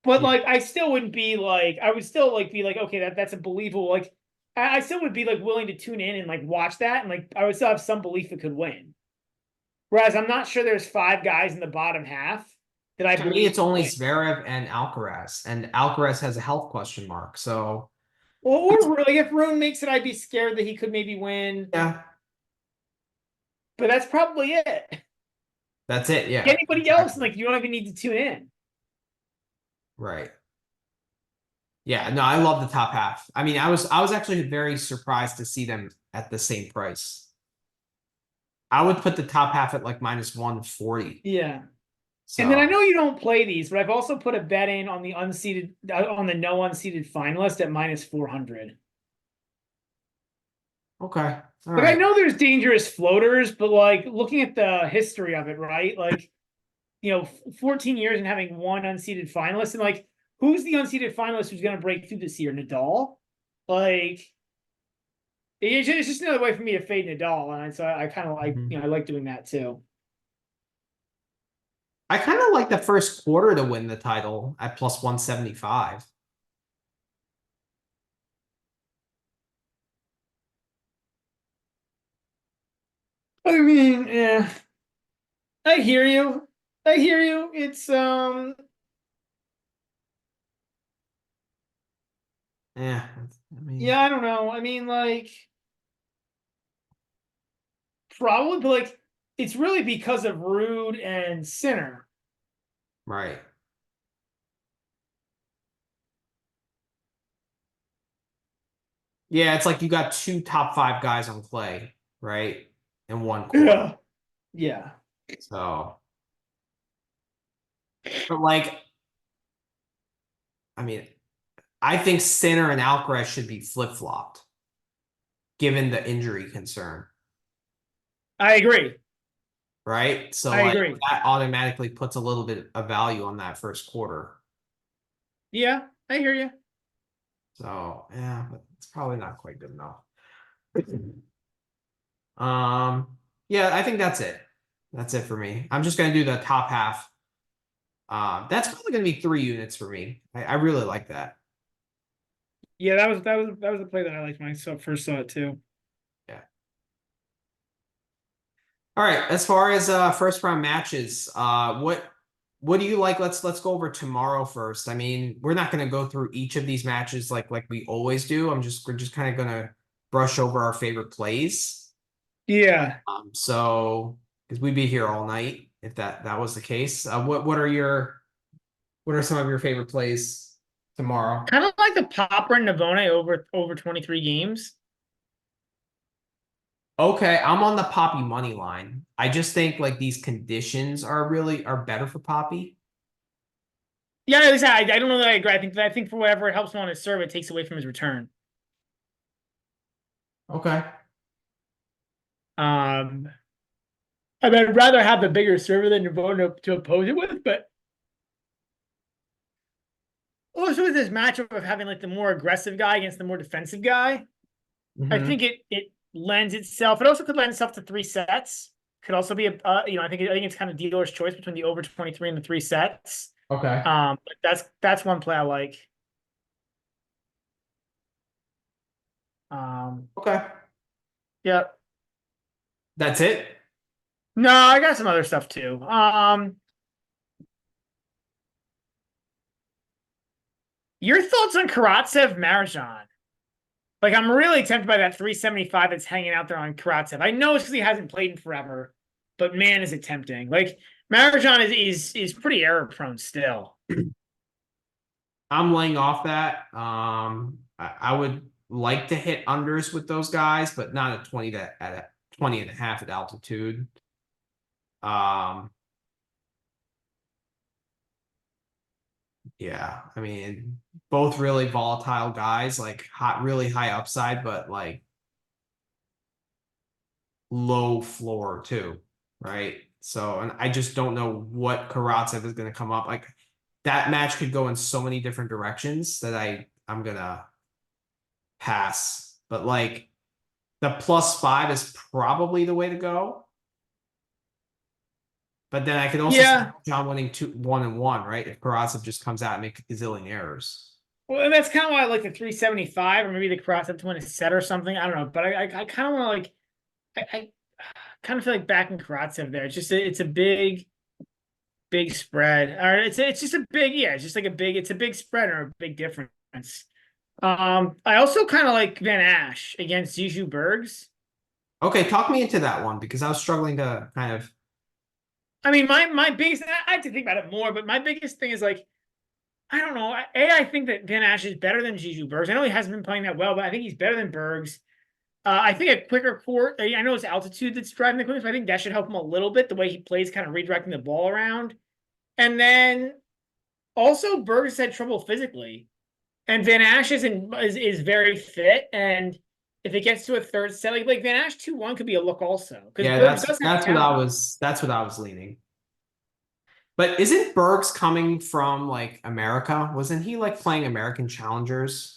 But like I still wouldn't be like I would still like be like, okay, that's a believable like I still would be like willing to tune in and like watch that and like I would still have some belief it could win. Whereas I'm not sure there's 5 guys in the bottom half that I To believe me, it's only win. Zverev and Alcaraz, and Alcaraz has a health question mark. So, Or like if Rune makes it, I'd be scared that he could maybe win. yeah, But that's probably it. that's it. Yeah, Anybody else, like you don't even need to tune in. right. Yeah, no, I love the top half. I mean, I was actually very surprised to see them at the same price. I would put the top half at like minus 140. Yeah. So, And then I know you don't play these, but I've also put a bet in on the no unseeded finalist at minus 400. okay. All Like right. I know there's dangerous floaters, but like looking at the history of it, right? Like, 14 years and having one unseeded finalist, and like who's the unseeded finalist who's going to break through this year? Nadal? Like, it's just another way for me to fade Nadal, and so I kind of like, I like doing that too. I kind of like the first quarter to win the title at plus 175. I mean, yeah, I hear you. I hear you. It's Yeah, I mean, yeah, I don't know. I mean, like, probably, but like, it's really because of Rude and Sinner. right. Yeah, it's like you got two top five guys on clay, right? In one quarter. Yeah. Yeah. So, but like, I mean, I think Sinner and Alcaraz should be flip-flopped, given the injury concern, I agree. right? So I like agree. that automatically puts a little bit of value on that first quarter. Yeah, I hear you. So yeah, but it's probably not quite good enough. Yeah, I think that's it. That's it for me. I'm just gonna do the top half. That's probably gonna be 3 units for me. I really like that. Yeah, that was a play that I liked when I first saw it too. Yeah. All right. As far as first round matches, what do you like? Let's go over tomorrow first. I mean, we're not gonna go through each of these matches like we always do. We're just kind of gonna brush over our favorite plays. Yeah. So because we'd be here all night if that was the case. What are some of your favorite plays tomorrow? Kind of like the Popper and Navone over 23 games. Okay, I'm on the Poppy money line. I just think like these conditions are better for Poppy. Yeah, at least I don't know that I agree. I think for whatever it helps him on his serve, it takes away from his return. Okay. Um, I mean, I'd rather have the bigger server than Navone to oppose it with, but also with this matchup of having like the more aggressive guy against the more defensive guy, I Hmm. think it lends itself. It also could lend itself to 3 sets. Could also be I think it's kind of dealer's choice between the over 23 and the 3 sets. Okay. But that's one play I like. Um, Okay. yeah. That's it. No, I got some other stuff too. Your thoughts on Karatsev Marajan? Like, I'm really tempted by that 375 that's hanging out there on Karatsev. I know it's because he hasn't played in forever, but man, is it tempting. Like, Marajan is pretty error prone still. I'm laying off that. I would like to hit unders with those guys, but not at 20 and a half at altitude. Um, yeah, I mean, both really volatile guys, like hot, really high upside, but like low floor too, right? So, and I just don't know what Karatsev is going to come up. Like that match could go in so many different directions that I'm gonna pass. But like the +5 is probably the way to go. But then I could also see Yeah. John winning 1-1, right? If Karatsev just comes out and makes a gazillion errors. Well, and that's kind of why I like the 375 or maybe the Karatsev to win a set or something. I don't know. But I kind of want to I kind of feel like backing Karatsev there. It's a big spread. Or it's just a big, yeah, it's just like it's a big spread or a big difference. I also kind of like Van Ash against Zizou Bergs. Okay, talk me into that one because I was struggling to kind of. I mean, my biggest I have to think about it more, but my biggest thing is like, I don't know. I think that Van Ash is better than Zizou Bergs. I know he hasn't been playing that well, but I think he's better than Bergs. I think a quicker court. I know it's altitude that's driving the quickness, but I think that should help him a little bit. The way he plays, kind of redirecting the ball around, and then also Bergs had trouble physically. And Van Ash is very fit, and if it gets to a third set, like Van Ash 2-1 could be a look also because Yeah, Bergs does have talent. that's what I was leaning. But isn't Bergs coming from like America? Wasn't he like playing American challengers?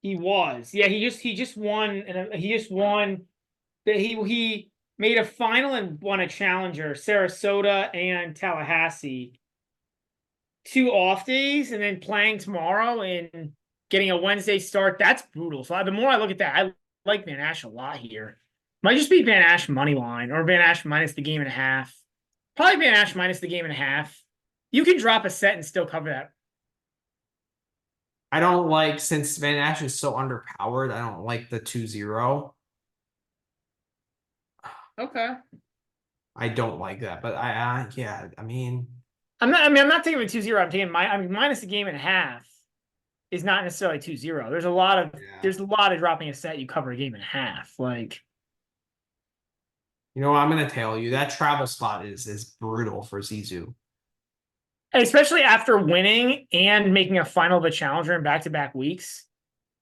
He was, yeah. He just won, and he just won. He made a final and won a challenger, Sarasota and Tallahassee. 2 off days and then playing tomorrow and getting a Wednesday start. That's brutal. So the more I look at that, I like Van Ash a lot here. Might just be Van Ash money line or Van Ash minus the game and a half. Probably Van Ash minus the game and a half. You can drop a set and still cover that. I don't like, since Van Ash is so underpowered, I don't like the 2-0. Okay. I don't like that, but yeah, I mean, I'm not taking a 2-0. I'm taking minus the game and a half is not necessarily 2-0. There's a lot of dropping a set, you cover a game and a half. Like, you know what, I'm gonna tell you that travel spot is brutal for Zizou. especially after winning and making a final of a challenger in back-to-back weeks.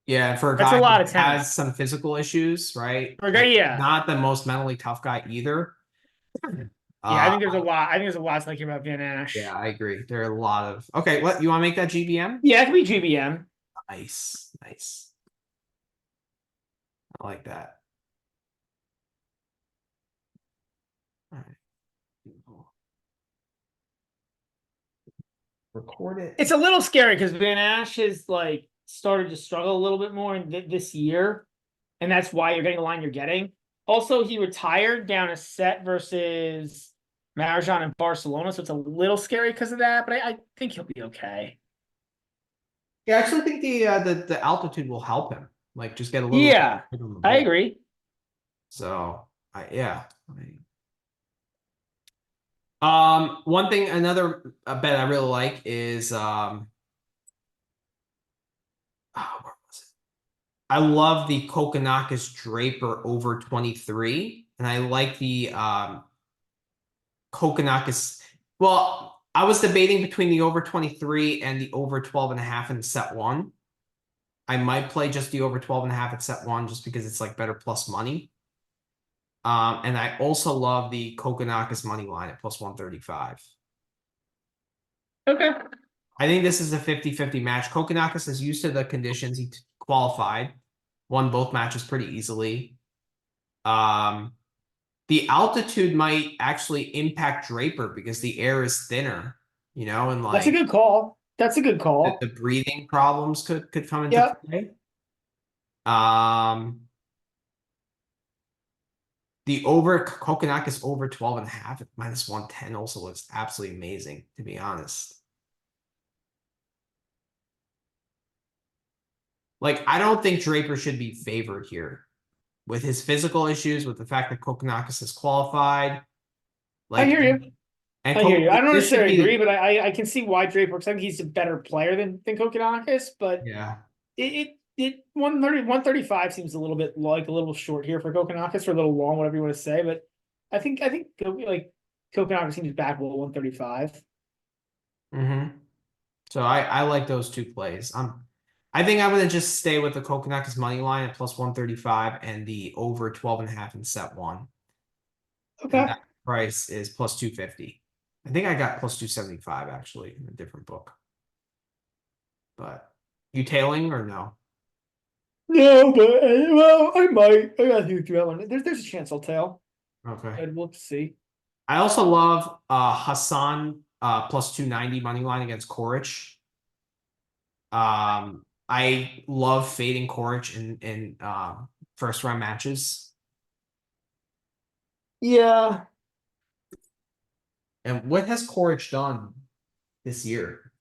Yeah, for a That's guy a lot who of talent. has some physical issues, right? For a guy, yeah. Not the most mentally tough guy either. Yeah, I think there's a lot. I think there's a lot to like about Van Ash. Yeah, I agree. There are a lot of. Okay, what you want to make that GBM? Yeah, it could be GBM. Nice, nice. I like that. All right. Record it. It's a little scary because Van Ash has like started to struggle a little bit more in this year, and that's why you're getting the line you're getting. Also, he retired down a set versus Marajan in Barcelona, so it's a little scary because of that. But I think he'll be okay. Yeah, I actually think the altitude will help him. Like, just get a little. Yeah, I agree. So, one thing, another bet I really like is where was it? I love the Kokkinakis Draper over 23, and I like the Kokkinakis. Well, I was debating between the over 23 and the over 12.5 in set one. I might play just the over 12.5 at set one just because it's like better plus money. And I also love the Kokkinakis money line at plus 135. Okay. I think this is a 50-50 match. Kokkinakis is used to the conditions. He qualified, won both matches pretty easily. The altitude might actually impact Draper because the air is thinner, and like That's a good call. That's a good call. the breathing problems could come into play. The over Kokkinakis over 12.5 at minus 110 also looks absolutely amazing, to be honest. Like, I don't think Draper should be favored here with his physical issues, with the fact that Kokkinakis is qualified. Like, I hear you. And I hear you. I don't necessarily agree, but I can see why Draper, because I think he's a better player than Kokkinakis, but yeah, it 135 seems a little bit like a little short here for Kokkinakis, or a little long, whatever you want to say. But I think like Kokkinakis seems back below 135. So I like those two plays. I think I'm gonna just stay with the Kokkinakis money line at plus 135 and the over 12.5 in set one. Okay. And that price is plus 250. I think I got plus 275 actually in a different book. But you tailing or no? No, but well, I might. I gotta think through that one. There's a chance I'll tail. Okay. And we'll see. I also love Hassan plus 290 money line against Koric. I love fading Koric in first round matches. Yeah. And what has Koric done this year?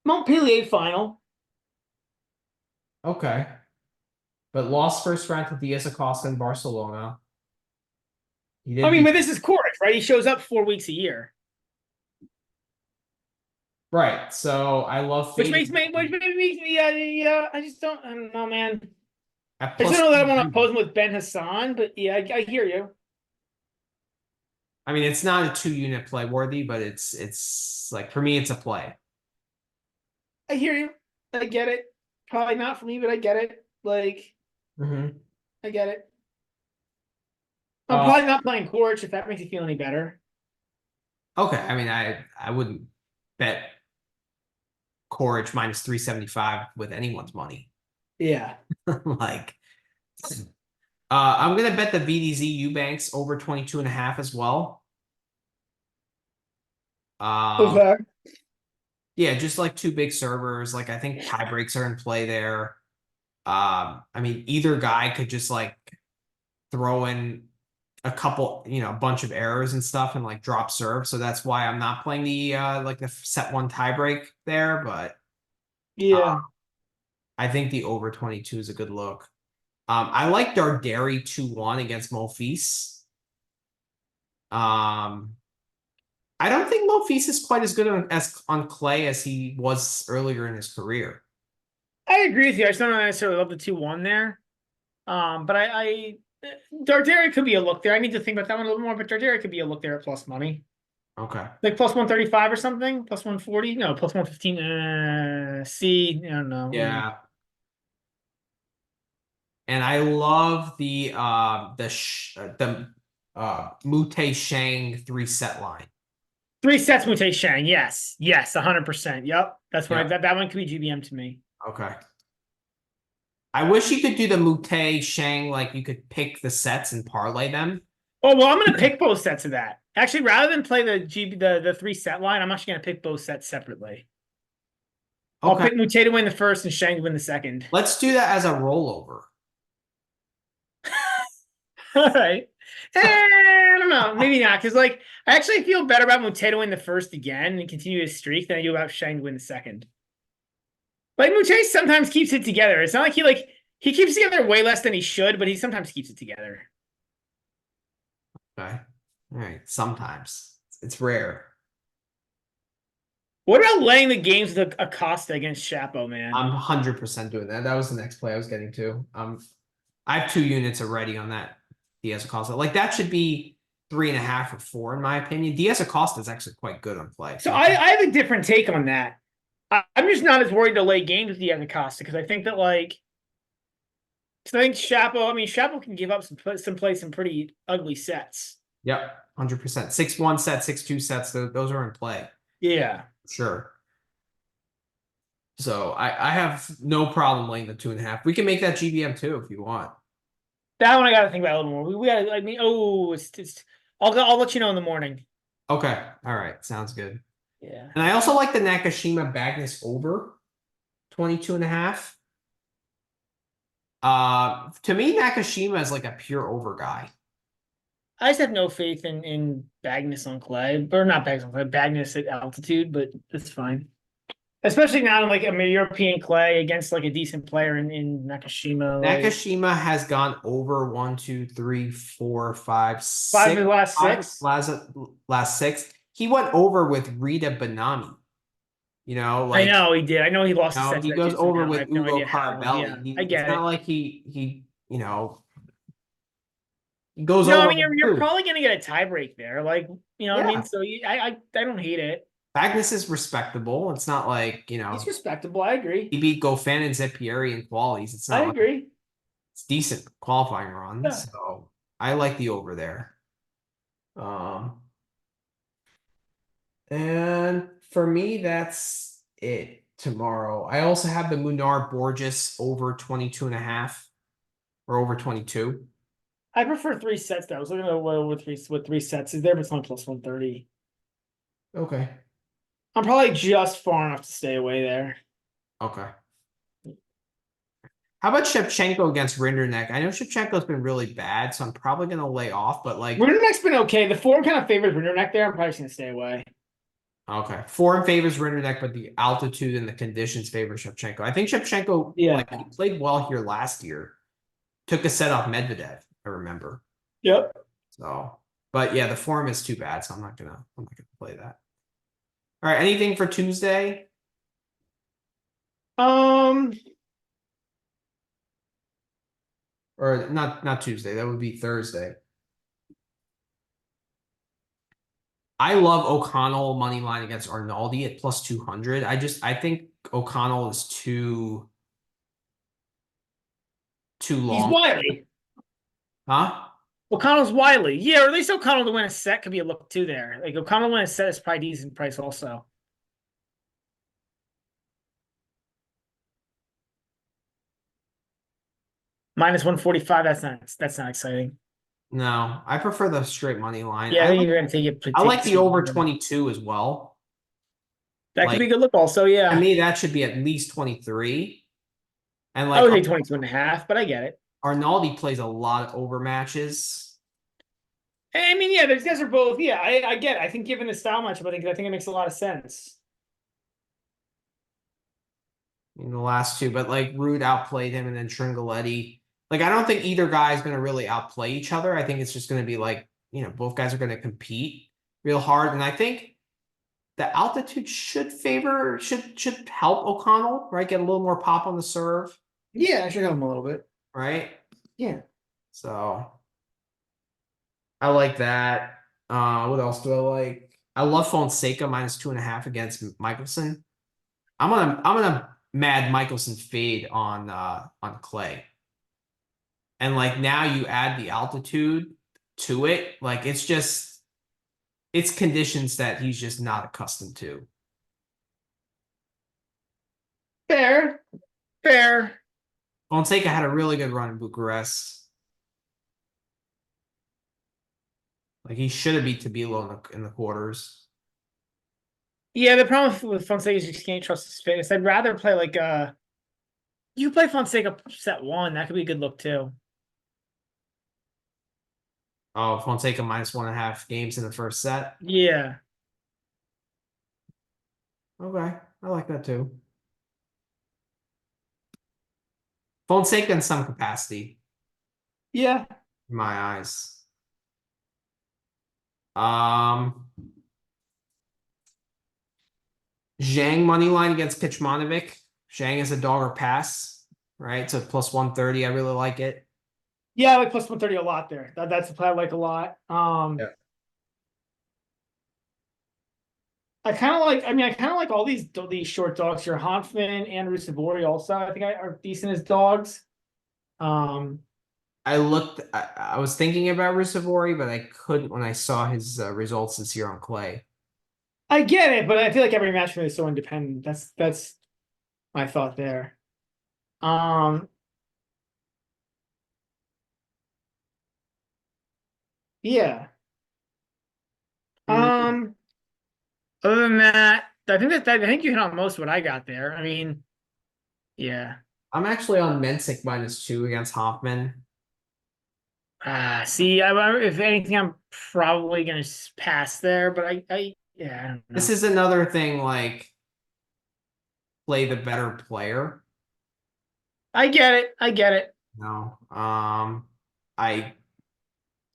Montpellier final. Okay. But lost first round to Diaz Acosta in Barcelona. I mean, but this is Koric, right? He shows up 4 weeks a year. Right. So I love which makes me yeah, I don't know, man. I just don't know that I want to oppose him with Ben Hassan, but yeah, I hear you. I mean, it's not a 2-unit play worthy, but it's like, for me, it's a play. I hear you. I get it. Probably not for me, but I get it. Like, I get it. I'm probably not playing Koric if that makes you feel any better. Okay. I mean, I wouldn't bet Koric minus 375 with anyone's money. Yeah. Like, I'm gonna bet the VDZ Eubanks over 22.5 as well. Okay. Yeah, just like two big servers. Like I think tie breaks are in play there. I mean, either guy could just like throw in a couple, a bunch of errors and stuff and like drop serve. So that's why I'm not playing the like the set one tie break there, but Yeah. I think the over 22 is a good look. I like Darderi 2-1 against Monfils. Um, I don't think Monfils is quite as good on clay as he was earlier in his career. I agree with you. I just don't necessarily love the 2-1 there. But I Darderi could be a look there. I need to think about that one a little more, but Darderi could be a look there at plus money. Okay. Like plus 135 or something? Plus 140? No, plus 115. I don't know. Yeah. And I love the Mute Shang 3-set line. 3 sets Mute Shang. Yes. Yes, 100%. Yep. That's what Yep. that one could be GBM to me. Okay. I wish you could do the Mute Shang, like you could pick the sets and parlay them. Oh, well, I'm gonna pick both sets of that. Actually, rather than play the 3-set line, I'm actually gonna pick both sets separately. I'll Okay. pick Mute to win the first and Shang to win the second. Let's do that as a rollover. All right. I don't know. Maybe not. Because, like, I actually feel better about Mute to win the first again and continue his streak than I do about Shang to win the second. Like, Mute sometimes keeps it together. It's not like he keeps it together way less than he should, but he sometimes keeps it together. Okay. All right. Sometimes. It's rare. What about laying the games with Acosta against Chapo, man? I'm 100% doing that. That was the next play I was getting to. I have 2 units already on that Diaz Acosta. Like that should be 3.5 or 4 in my opinion. Diaz Acosta is actually quite good on play. So I have a different take on that. I'm just not as worried to lay games with Diaz Acosta because I think that because I think Chapo can give up some pretty ugly sets. Yep, 100%. 6-1 set, 6-2 sets. Those are in play. Yeah. Sure. So I have no problem laying the 2.5. We can make that GBM too if you want. That one I got to think about a little more. We got. I'll let you know in the morning. Okay. All right. Sounds good. Yeah. And I also like the Nakashima Bagnus over 22.5. To me, Nakashima is like a pure over guy. I just have no faith in Bagnus on clay, or not Bagnus on clay, Bagnus at altitude, but that's fine. Especially now in like a European clay against like a decent player in Nakashima. Nakashima has gone over 1, 2, 3, 4, 5, 6. 5 of the last 6. Last 6. He went over with Rita Banami. I know he did. I know he lost. He goes over with Ugo Carabelli. Yeah, I get it's not like he goes no, over. I mean you're probably gonna get a tiebreak there. Like, what I mean? So I don't hate it. Magnus is respectable. It's not like, He's respectable. I agree. he beat Goffin and Zeppieri in qualities. It's not I like agree. it's decent qualifying runs. Yeah. So I like the over there. And for me, that's it tomorrow. I also have the Munar Borges over 22.5 or over 22. I prefer 3 sets though. I was looking at what 3 sets is there, but it's only plus 130. Okay. I'm probably just far enough to stay away there. Okay. How about Shevchenko against Rinderneck? I know Shevchenko's been really bad, so I'm probably going to lay off, but like... Rinderneck's been okay. The form kind of favors Rinderneck there. I'm probably just going to stay away. Okay. Form favors Rinderneck, but the altitude and the conditions favor Shevchenko. I think Shevchenko he played well here last year. Took a set off Medvedev, I remember. Yep. So, but yeah, the form is too bad, so I'm not gonna play that. All right, anything for Tuesday? Or not Tuesday, that would be Thursday. I love O'Connell money line against Arnaldi at plus 200. I think O'Connell is too long. He's wily. Huh? O'Connell's wily. Yeah, or at least O'Connell to win a set could be a look too there. Like O'Connell to win a set is probably decent price also. Minus 145. That's not exciting. No, I prefer the straight money line. Yeah, I think you're gonna I take like the over 22 as well. That could Like, be a good look also, to yeah. me, that should be at least 23. And I like would say 22.5, but I get it. Arnaldi plays a lot of over matches. I mean, yeah, these guys are both. Yeah, I get it. I think given the style matchup, I think it makes a lot of sense. In the last two, but like Ruud outplayed him, and then Tringaletti. Like, I don't think either guy is going to really outplay each other. I think it's just going to be like, both guys are going to compete real hard. And I think the altitude should help O'Connell, right? Get a little more pop on the serve, Yeah, I should help him a little bit. right? Yeah. So I like that. What else do I like? I love Fonseca minus 2.5 against Michelson. I'm gonna mad Michelson fade on clay. And like now you add the altitude to it, like it's conditions that he's just not accustomed to. Fair. Fair. Fonseca had a really good run in Bucharest. Like, he should have beat Tabilo in the quarters. Yeah, the problem with Fonseca is you just can't trust his fitness. I'd rather play like you play Fonseca set one. That could be a good look too. Oh, Fonseca minus 1.5 games in the first set. Yeah. Okay, I like that too. Fonseca in some capacity, Yeah. in my eyes. Um, Zhang money line against Kecmanovic. Zhang is a dog or pass, right? So plus 130. I really like it. Yeah, I like plus 130 a lot there. That's a play I like a lot. Yeah. I kind of like all these short dogs here. Hanfman and Rusevori also, I think are decent as dogs. I was thinking about Rusevori, but I couldn't when I saw his results this year on clay. I get it, but I feel like every match is so independent. That's my thought there. Yeah. Um, Other than that, I think you hit on most of what I got there. I mean, yeah. I'm actually on Mensick minus 2 against Hoffman. See, if anything, I'm probably gonna pass there, but yeah, I don't know. This is another thing, like, play the better player. I get it. I get it. No. I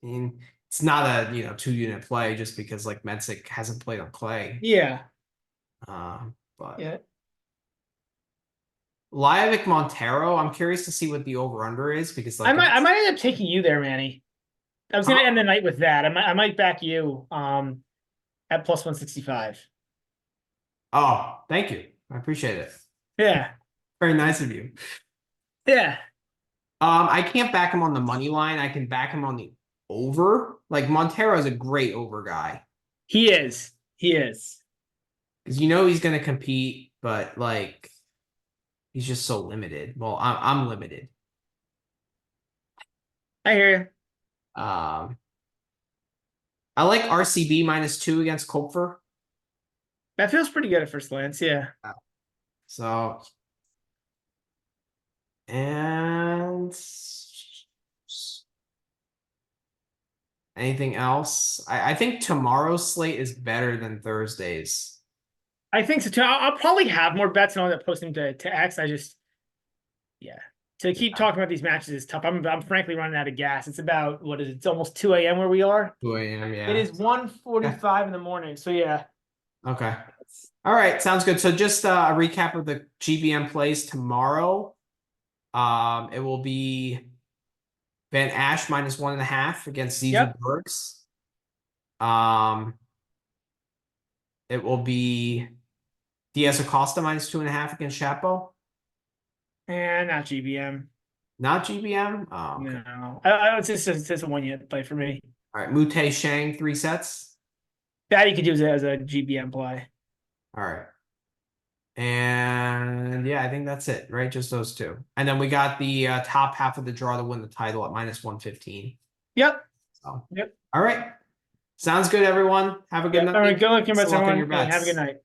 mean, it's not a 2-unit play just because like Mensick hasn't played on clay. Yeah. But Yeah. Lajovic Montero, I'm curious to see what the over-under is because like I might end up taking you there, Manny. I was gonna end the night with that. I might back you at plus 165. Oh, thank you. I appreciate it. Yeah. Very nice of you. Yeah. I can't back him on the money line. I can back him on the over. Like, Montero is a great over guy. He is. He is. Because he's gonna compete, but like he's just so limited. Well, I'm limited. I hear you. I like RCB minus 2 against Kopfer. That feels pretty good at first glance. Yeah. So, and anything else? I think tomorrow's slate is better than Thursday's. I think so too. I'll probably have more bets and all that posting to X. Yeah. To keep talking about these matches is tough. I'm frankly running out of gas. It's about, what is it? It's almost 2 a.m. where we are. 2 a.m. Yeah. It is 1:45 in the morning. So yeah. Okay. All right. Sounds good. So just a recap of the GBM plays tomorrow. It will be Van Ash minus 1.5 against Zizu Bergs. It will be Diaz Acosta minus 2.5 against Chapo. And not GBM. Not GBM? Oh, okay. No. It's just a 1-unit play for me. All right. Mute Shang, 3 sets. That you could use it as a GBM play. All right. And yeah, I think that's it, right? Just those two. And then we got the top half of the draw to win the title at -115. Yep. So, Yep. all right. Sounds good, everyone. Have a good night. All right. Good luck, Best of luck on everyone. your Hey, have a bets. good night.